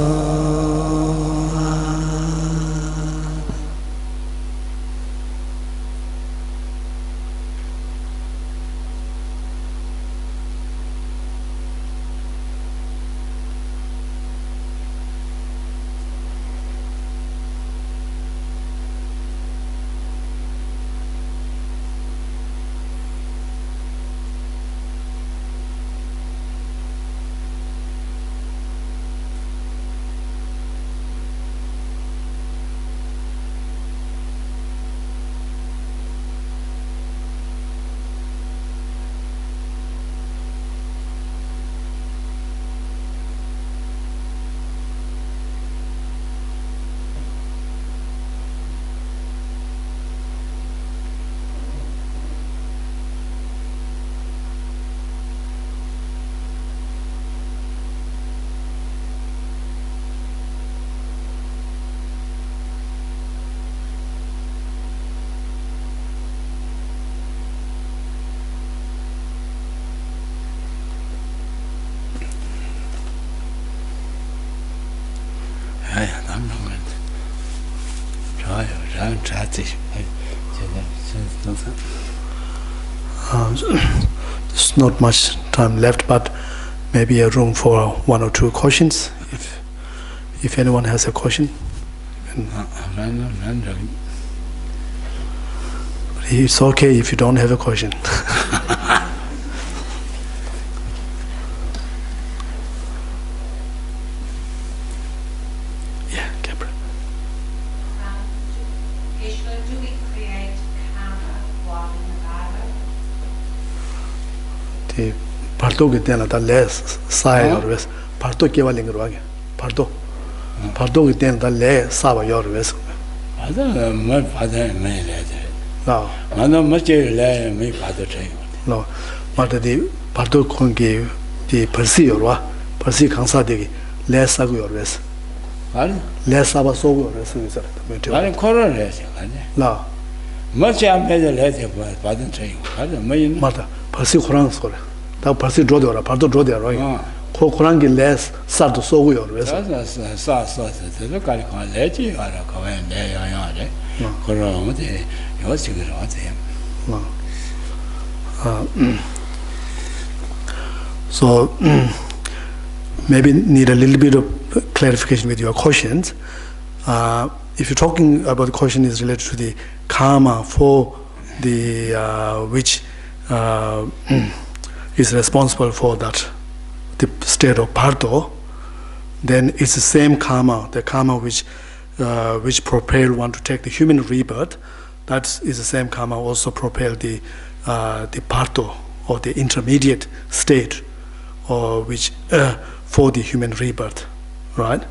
[SPEAKER 1] There's not much time left, but maybe a room for one or two questions, if anyone has a question. It's okay if you don't have a question. parto tena ta les sai orves parto ke wale ngro age parto tena ta le sa ba yor ves
[SPEAKER 3] ada ma pada me le
[SPEAKER 1] la
[SPEAKER 3] mana ma che le me pada chai
[SPEAKER 1] no ma de parto kon ge di persi yorwa persi khangsa de le sa go yor ves
[SPEAKER 3] al
[SPEAKER 1] le sa ba so go res vis
[SPEAKER 3] al koro le la much I'm better later, but the train. I don't mean,
[SPEAKER 2] 맞다. 벌써 고랑 소리. 다 벌써 줘도라. 발도 줘도라. 고랑기 레스 사도 쏘고요. 그래서
[SPEAKER 3] the California lady or a command there. Corona, you're secret on them.
[SPEAKER 2] So maybe need a little bit of clarification with your questions. If you're talking about the question is related to the karma for the which is responsible for that the state of parto, then it's the same karma, the karma which propel one to take the human rebirth. That is the same karma also propel the parto or the intermediate state, or which for the human rebirth, right?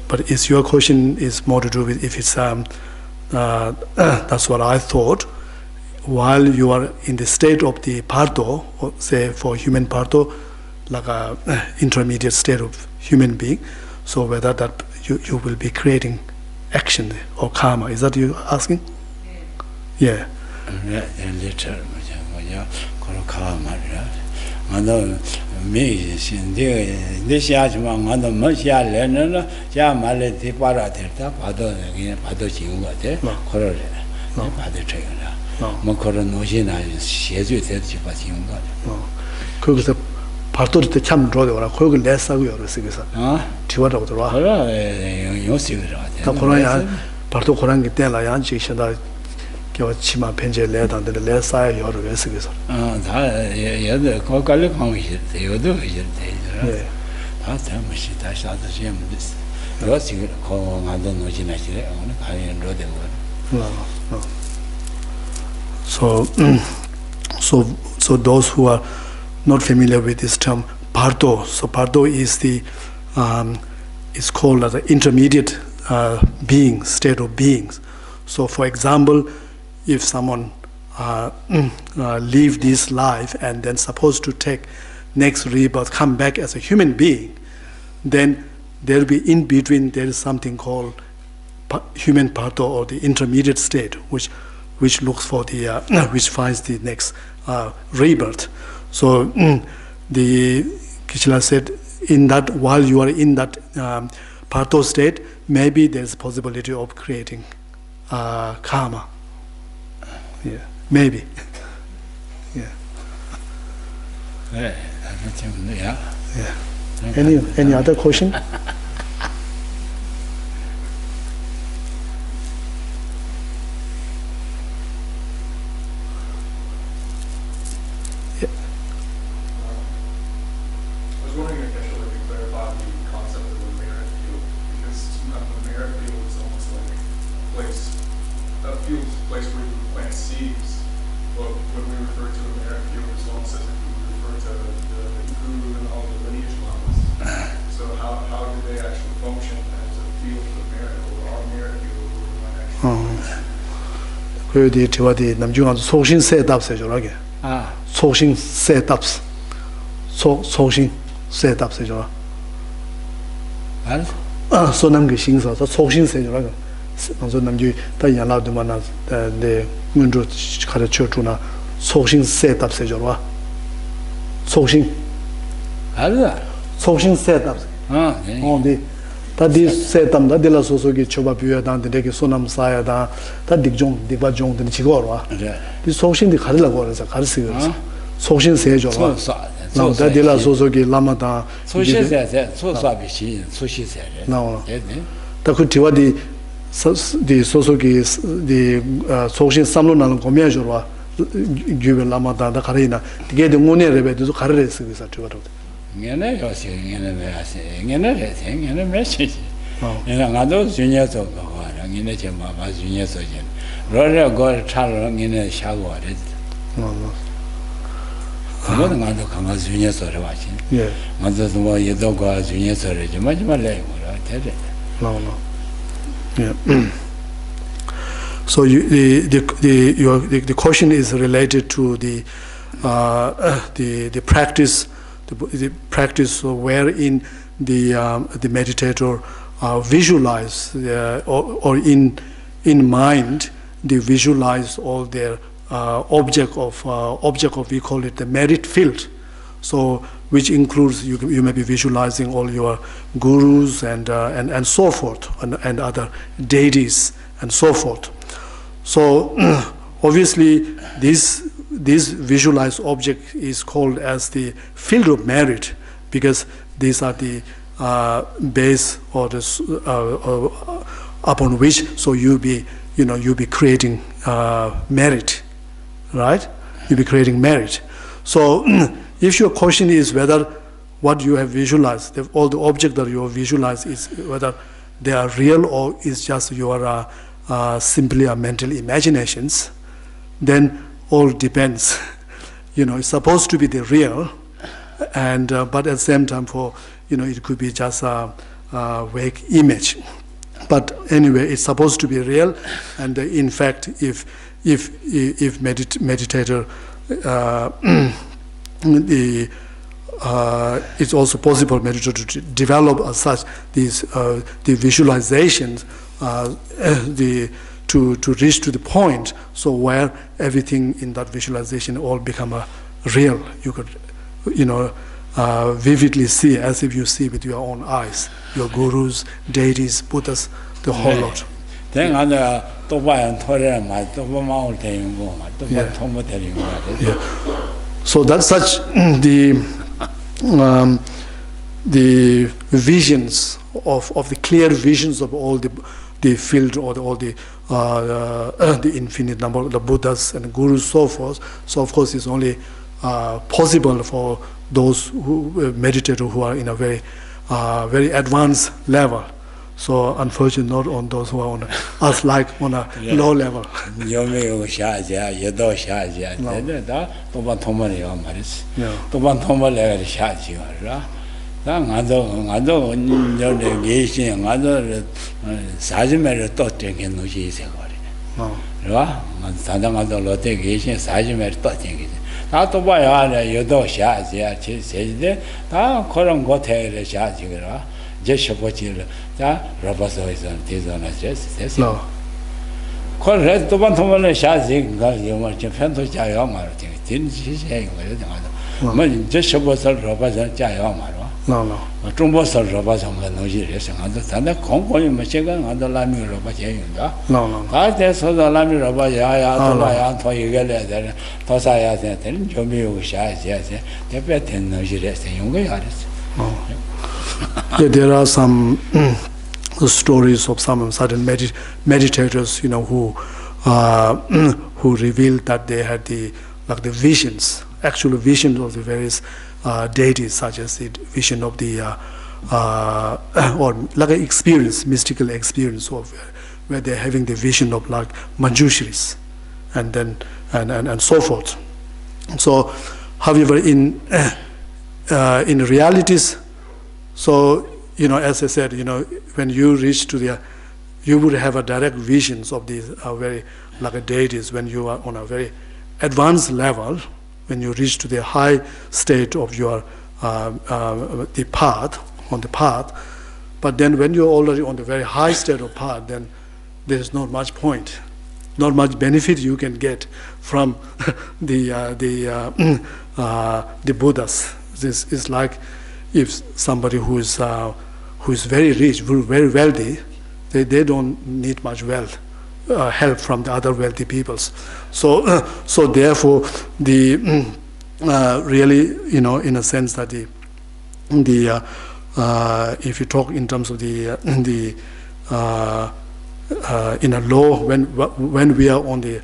[SPEAKER 2] But is your question is more to do with if it's that's what I thought. While you are in the state of the parto, or say for human parto, like a intermediate state of human being, so whether that you will be creating action or karma, is that you asking? Yeah.
[SPEAKER 3] Later, karma. I know me, this yachman, I know much learner, Yamaleti Parateta, Pado Jinga, Corre, Pado Trainer. Mocoronojina is Shezu Chipachunga.
[SPEAKER 2] Cook the parto the cham draw or a cook less away or a citizen. Tiwata of the Ra.
[SPEAKER 3] You see,
[SPEAKER 2] Takoraya, Parto Korangi Tela Yanchi Shada Chima Penje led under the less side or a citizen.
[SPEAKER 3] Yeah, the Cocalicon is you do it. That's how much I shot the same. This was you call I don't know, Jinaki, I enjoy the word.
[SPEAKER 2] No. So those who are not familiar with this term parto, so parto is the is called as an intermediate being, state of beings. So for example, if someone leave this life and then supposed to take next rebirth, come back as a human being, then there will be in between there is something called human parto, or the intermediate state, which looks for the which finds the next rebirth. So the Kishila said, in that while you are in that parto state, maybe there is a possibility of creating karma. Yeah, maybe. Yeah. Yeah. Any other question? 그 뒤에 남중한 소신 셋업스 저라게 소신 셋업스 소신 셋업스 저라 소남게 신서 소신 셋저라게 그래서 남주 다 연락도만 네 문조 가르쳐 주나 소신 셋업스 저라 소신
[SPEAKER 3] 알아
[SPEAKER 2] 소신 셋업스 네 다디 세담다 딜라 소소기 초바 비여단데 되게 소남 사야다 다 딕종 딕바종 등 지고로 이 소신이 가르라고 그래서 가르스요 소신 세죠라 나다 딜라 소소기 라마다
[SPEAKER 3] 소신 세세 소사비시 소신 세래
[SPEAKER 2] 나와 다그 디와디 디 소소기 디 소신 삼로나는 고미야죠라 규베 라마다 가르이나 이게 등문에 레베도 가르레스 그래서 저거도
[SPEAKER 3] 얘네 요새 얘네 하세 얘네 얘네 메시지 얘네 나도 주녀서 그거 얘네 제 마마 주녀서 진 로레 걸 차로 얘네 샤고 와래 그거는 나도 강아 주녀서를 와지 예 먼저 뭐 예도가 주녀서를 좀 마지막 내고라 되게
[SPEAKER 2] yeah. So the question is related to the practice. The practice wherein the meditator visualize or in mind they visualize all their object of we call it the merit field. So which includes you may be visualizing all your gurus and so forth and other deities and so forth. So obviously this visualized object is called as the field of merit, because these are the base or the upon which so you'll be creating merit, right? You'll be creating merit. So if your question is whether what you have visualized, all the object that you have visualized, is whether they are real or is just your simply a mental imaginations, then all depends. It's supposed to be the real, and but at the same time, it could be just a vague image. But anyway, it's supposed to be real, and in fact, if meditator it's also possible meditator to develop as such these the visualizations to reach to the point so where everything in that visualization all become a real. You could vividly see, as if you see with your own eyes, your gurus, deities, Buddhas, the whole lot. So that's such the visions of the clear visions of all the field or all the infinite number of the Buddhas and Gurus, so forth. So of course it's only possible for those who meditate who are in a very advanced level. So unfortunately, not on those who are on us like on a low level. Yeah, there are some stories of some certain meditators, who revealed that they had the visions, actual visions of the various deities, such as the vision of the or like an experience, mystical experience of where they're having the vision of like Manjushris, and then and so forth. So, however, in realities, so as I said, when you reach to the, you would have a direct visions of these very like deities when you are on a very advanced level. When you reach to the high state of your the path, but then when you're already on the very high state of path, then there is not much point, not much benefit you can get from the Buddhas. This is like if somebody who is very rich, very wealthy, they don't need much wealth. Help from the other wealthy peoples, so therefore the really in a sense that the if you talk in terms of the in a low when we are on the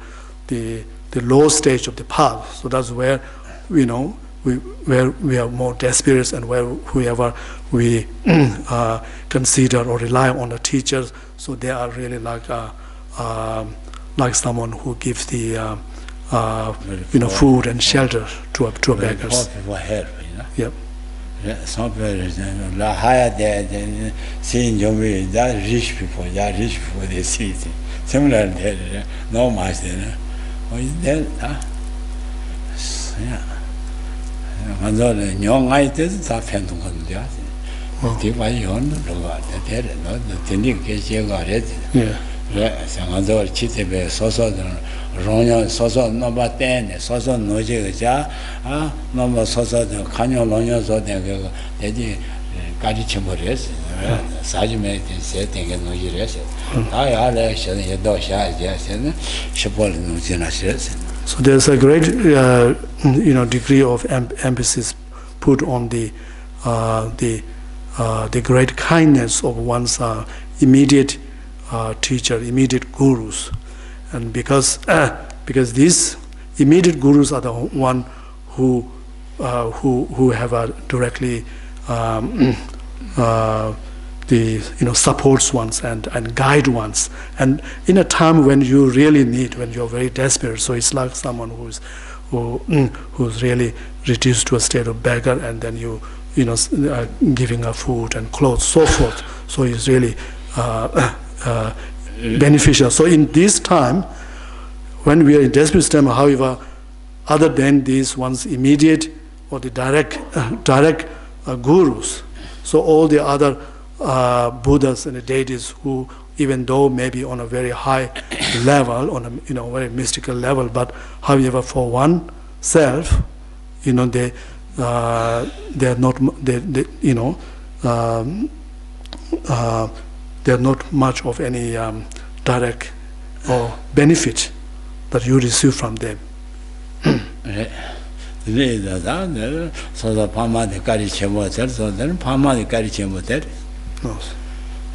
[SPEAKER 2] low stage of the path, so that's where where we are more desperate and where whoever we consider or rely on the teachers, so they are really like someone who gives the food and shelter to a beggars. Yep.
[SPEAKER 3] Some people, la higher than seeing your way, that rich people they see it. Similarly, no master. What is that? Yeah. And then young ideas are phantom. Take my own, the technique is your. 상한도 치테베 소소든 롱년 소소 넘바 땐 소소 노제가 아 넘바 소소든 간요 롱년소된 그 대지 가르쳐 버렸어. 사지메 세팅에 노지랬어. 다야래 셔는 도샤제는 셔볼 노지나셨어.
[SPEAKER 2] So there's a great degree of emphasis put on the great kindness of one's immediate teacher, immediate gurus, and because these immediate gurus are the one who have directly supports ones and guide ones, and in a time when you really need, when you're very desperate. So it's like someone who's really reduced to a state of beggar, and then giving her food and clothes, so forth. So it's really beneficial. So in this time, when we are in desperate time, however, other than these ones immediate or the direct gurus, so all the other Buddhas and the deities who, even though maybe on a very high level, on a very mystical level, but however for oneself, they're not much of any direct or benefit that you receive from them.
[SPEAKER 3] So Pama the Karichemo, so then Pama the Karichemo,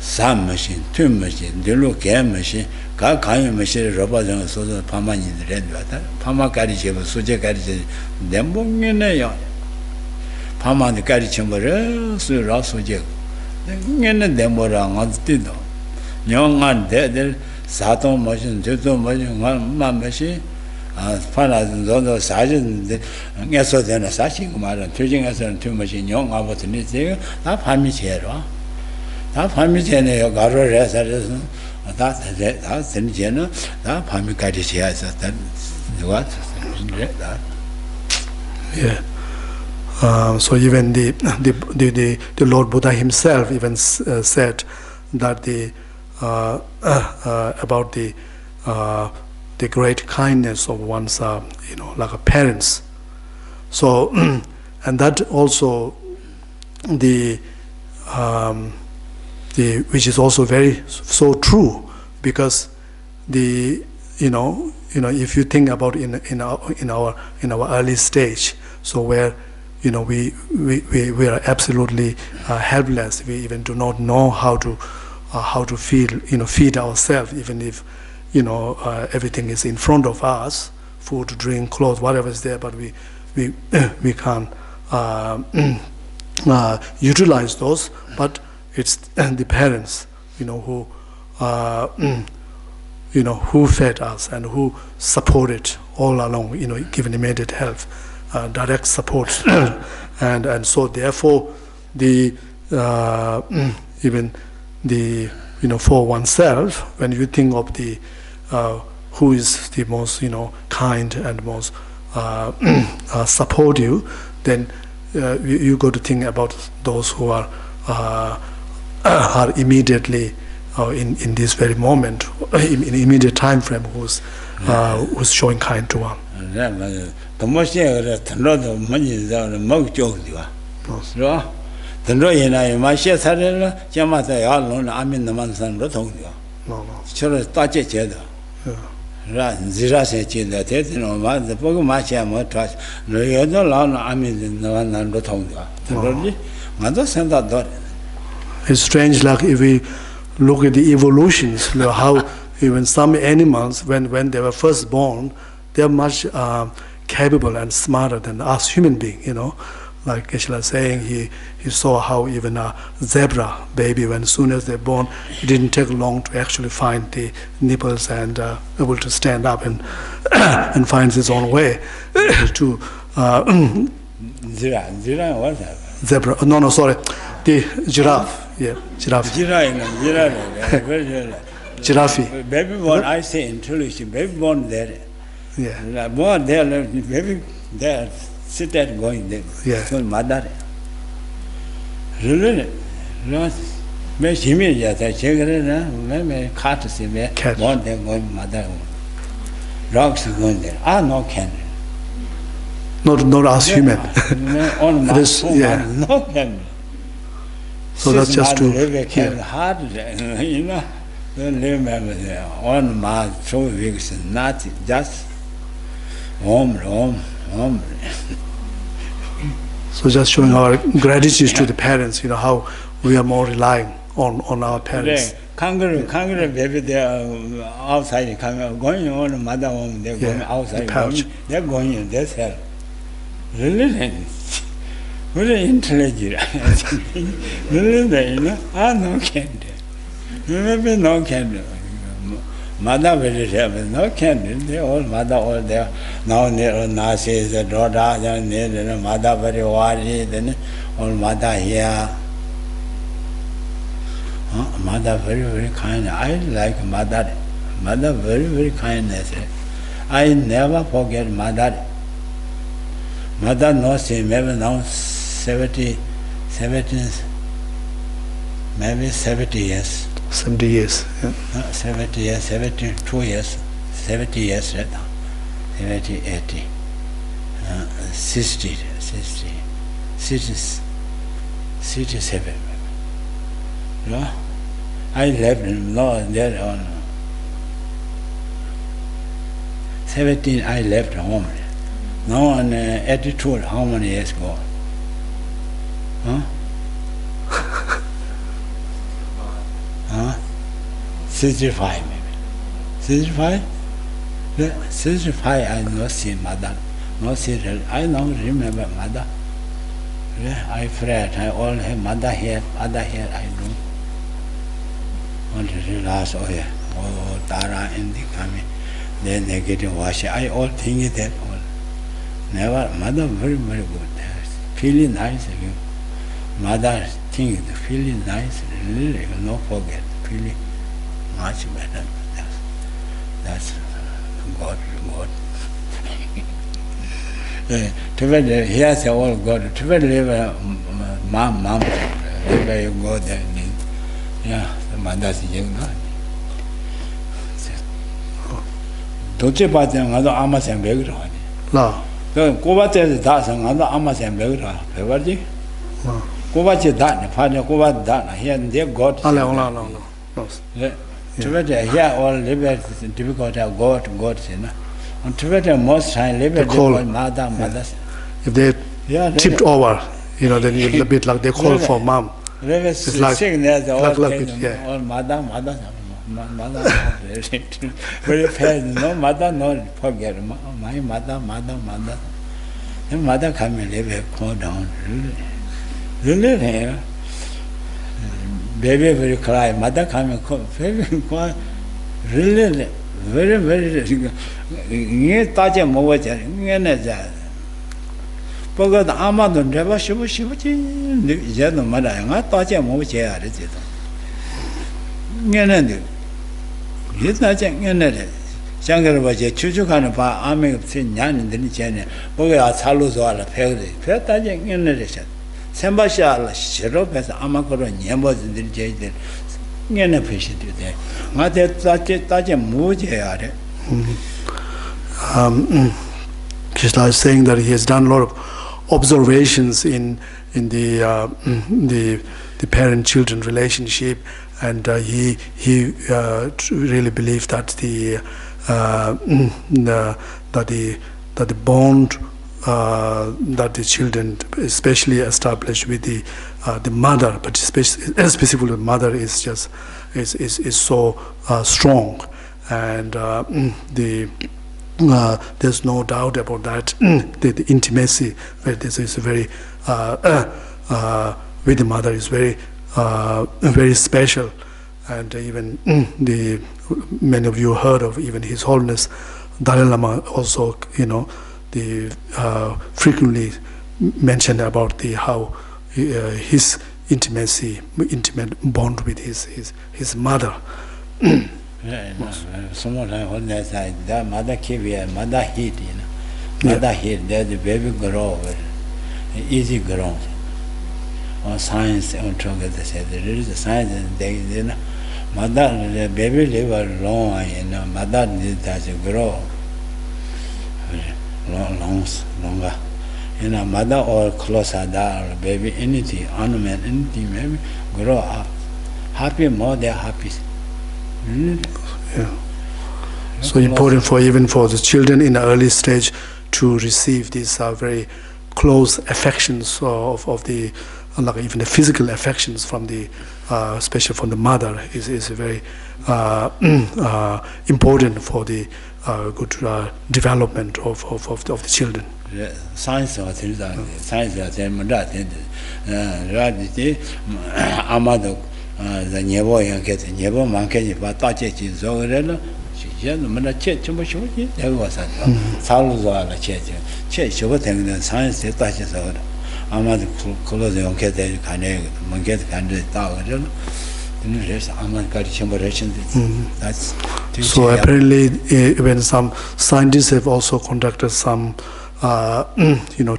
[SPEAKER 3] some machine, two machine, the look game machine, Kakai machine, Robert and so the Pama in the red water, Pama Karichemo, Suja Karichemo, then Bungina, Pama the Karichemo, so Rossujek, then them were on the Tido. Young and dead, Sato machine, Tuto machine, one machine. Panazzo Sergeant, yes, then a Sachi, teaching us too much in young opportunity, that Hamishero. That Hamishene, Garo Rest, that's in general, that Hamikadis has that. What?
[SPEAKER 2] Yeah. So even the Lord Buddha himself even said that about the great kindness of one's, like a parents. So, and that also which is also so true, because if you think about in our early stage, so where we are absolutely helpless. We even do not know how to feed ourselves, even if everything is in front of us, food, drink, clothes, whatever is there, but we can't utilize those. But it's the parents, who fed us and who supported all along, given immediate help, direct support, and so therefore even for oneself, when you think of the who is the most kind and most supportive, then you got to think about those who are immediately in this very moment, in immediate time frame, who's showing kind to one.
[SPEAKER 3] The most money is a mug joke. The Royana, my share, Yamata, alone, I'm in the man's and Rotonga. Sure, touch each other. Zirase, the Pogomacha, trash. No, you're no longer, I'm in the one and Rotonga. Mother sent that door.
[SPEAKER 2] It's strange, like if we look at the evolutions, how even some animals, when they were first born, they're much capable and smarter than us human beings, Like Geshe was saying, he saw how even a zebra baby, when as soon as they're born, it didn't take long to actually find the nipples and able to stand up and and finds its own way to.
[SPEAKER 3] Zira, what's that?
[SPEAKER 2] Zebra? No, sorry, the giraffe. Yeah, giraffe. Giraffe.
[SPEAKER 3] Baby born, I say intelligent. Baby born there.
[SPEAKER 2] Yeah.
[SPEAKER 3] Born there, baby there. Sit there going there.
[SPEAKER 2] Yeah.
[SPEAKER 3] So mother. Really? me shimi ya ta chegre na me cat si me one de go mother rocks going there no can
[SPEAKER 2] not as human.
[SPEAKER 3] On my
[SPEAKER 2] yeah.
[SPEAKER 3] No can.
[SPEAKER 2] So that's just to
[SPEAKER 3] hard, you know. Don't remember on my 2 weeks, not just home.
[SPEAKER 2] So just showing our gratitude to the parents, you know, how we are more relying on our parents.
[SPEAKER 3] Kangaroo, baby, they're outside, going on mother home, they're going outside, they're going in this hell. Really? Very intelligent. Really, you know, no candy. Maybe no candy. Mother very happy, no candy. They all mother all there. Now near Nasi, the daughter, then mother very worried, then all mother here. Mother very kind. I like mother. Mother very kindness. I never forget mother. Mother knows him maybe now 70 maybe 70 years.
[SPEAKER 2] 70 years, yeah.
[SPEAKER 3] 70 years, 72 years, 70 years right now. 70, 80, 60, 67. No? I left him, no, there on 17 I left home. Now on attitude, how many years ago? Huh? 65 maybe. 65? 65 I not see mother. Not see I don't remember mother. I fret, I all have mother here, I do. Want to realize, oh yeah, oh Tara and the coming, then they get wash. I all think that all. Never, mother very good. Feeling nice again. Mother think feeling nice, really, no forget, feeling much better. That's God. Here's all God. To live, mom, where you go there. Yeah, the mother's young. Don't you buy them other amas and beggar?
[SPEAKER 2] No.
[SPEAKER 3] Go back there, that's another amas and beggar. Everybody? Go back to that, partner, go back that. Here and there, God.
[SPEAKER 2] No.
[SPEAKER 3] Here, all live difficult to God, you know. And to most time, live mothers.
[SPEAKER 2] If they tipped over, you know, then you're a bit like they call for mom.
[SPEAKER 3] It's like
[SPEAKER 2] all
[SPEAKER 3] mother, very fair, no mother, no forget my mother. And mother come and live call down. Really, baby very cry, mother come and call, baby cry, really, very, near touch him over there, because the Amadon never she was the mother, and I thought him over here. He's not saying Shangar was a Chuchukan army of Sinyan in the Nichania, but we are Salus or a peggy, Petajing in addition. Sambasha, Shirop as Amakoro, Yambos in the Jade. You know, appreciate you there. What that touch a mood here.
[SPEAKER 2] Krishna is saying that he has done a lot of observations in the parent-children relationship, and he really believes that the bond that the children especially established with the mother, but specifically the mother, is just is so strong, and there's no doubt about that. The intimacy with this is very with the mother is very special, and even many of you heard of even His Holiness Dalai Lama also, you know, frequently mentioned about how his intimate bond with his mother.
[SPEAKER 3] Someone on that side, that mother keep mother heat, you know. Mother heat, there the baby grow, easy grown. science on together said there is a science and they mother baby live long and mother need to grow longer. Mother or closer that baby anything, ornament, anything maybe grow up. Happy more they're happy.
[SPEAKER 2] Yeah. So important for even for the children in the early stage to receive these very close affections of the like even the physical affections from the especially from the mother is very important for the good development of the children.
[SPEAKER 3] Science or science Amado the Nevo and get Nevo monkey but touch it is over. Church was a church over the science touches over. Amad close on get the candidate tower.
[SPEAKER 2] So apparently, even some scientists have also conducted some,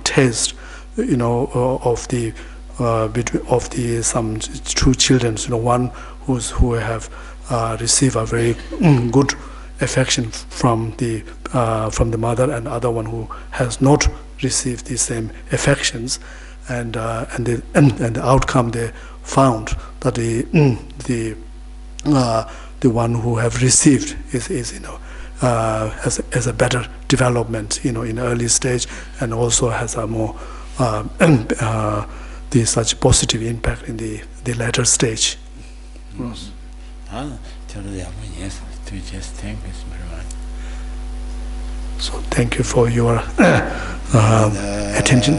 [SPEAKER 2] test, of the some two children. One who have received a very good affection from the mother, and other one who has not received the same affections, and the outcome they found that the one who have received has a better development in early stage, and also has a more such positive impact in the later stage.
[SPEAKER 3] Yes. Just thank you very much.
[SPEAKER 2] So thank you for your attention.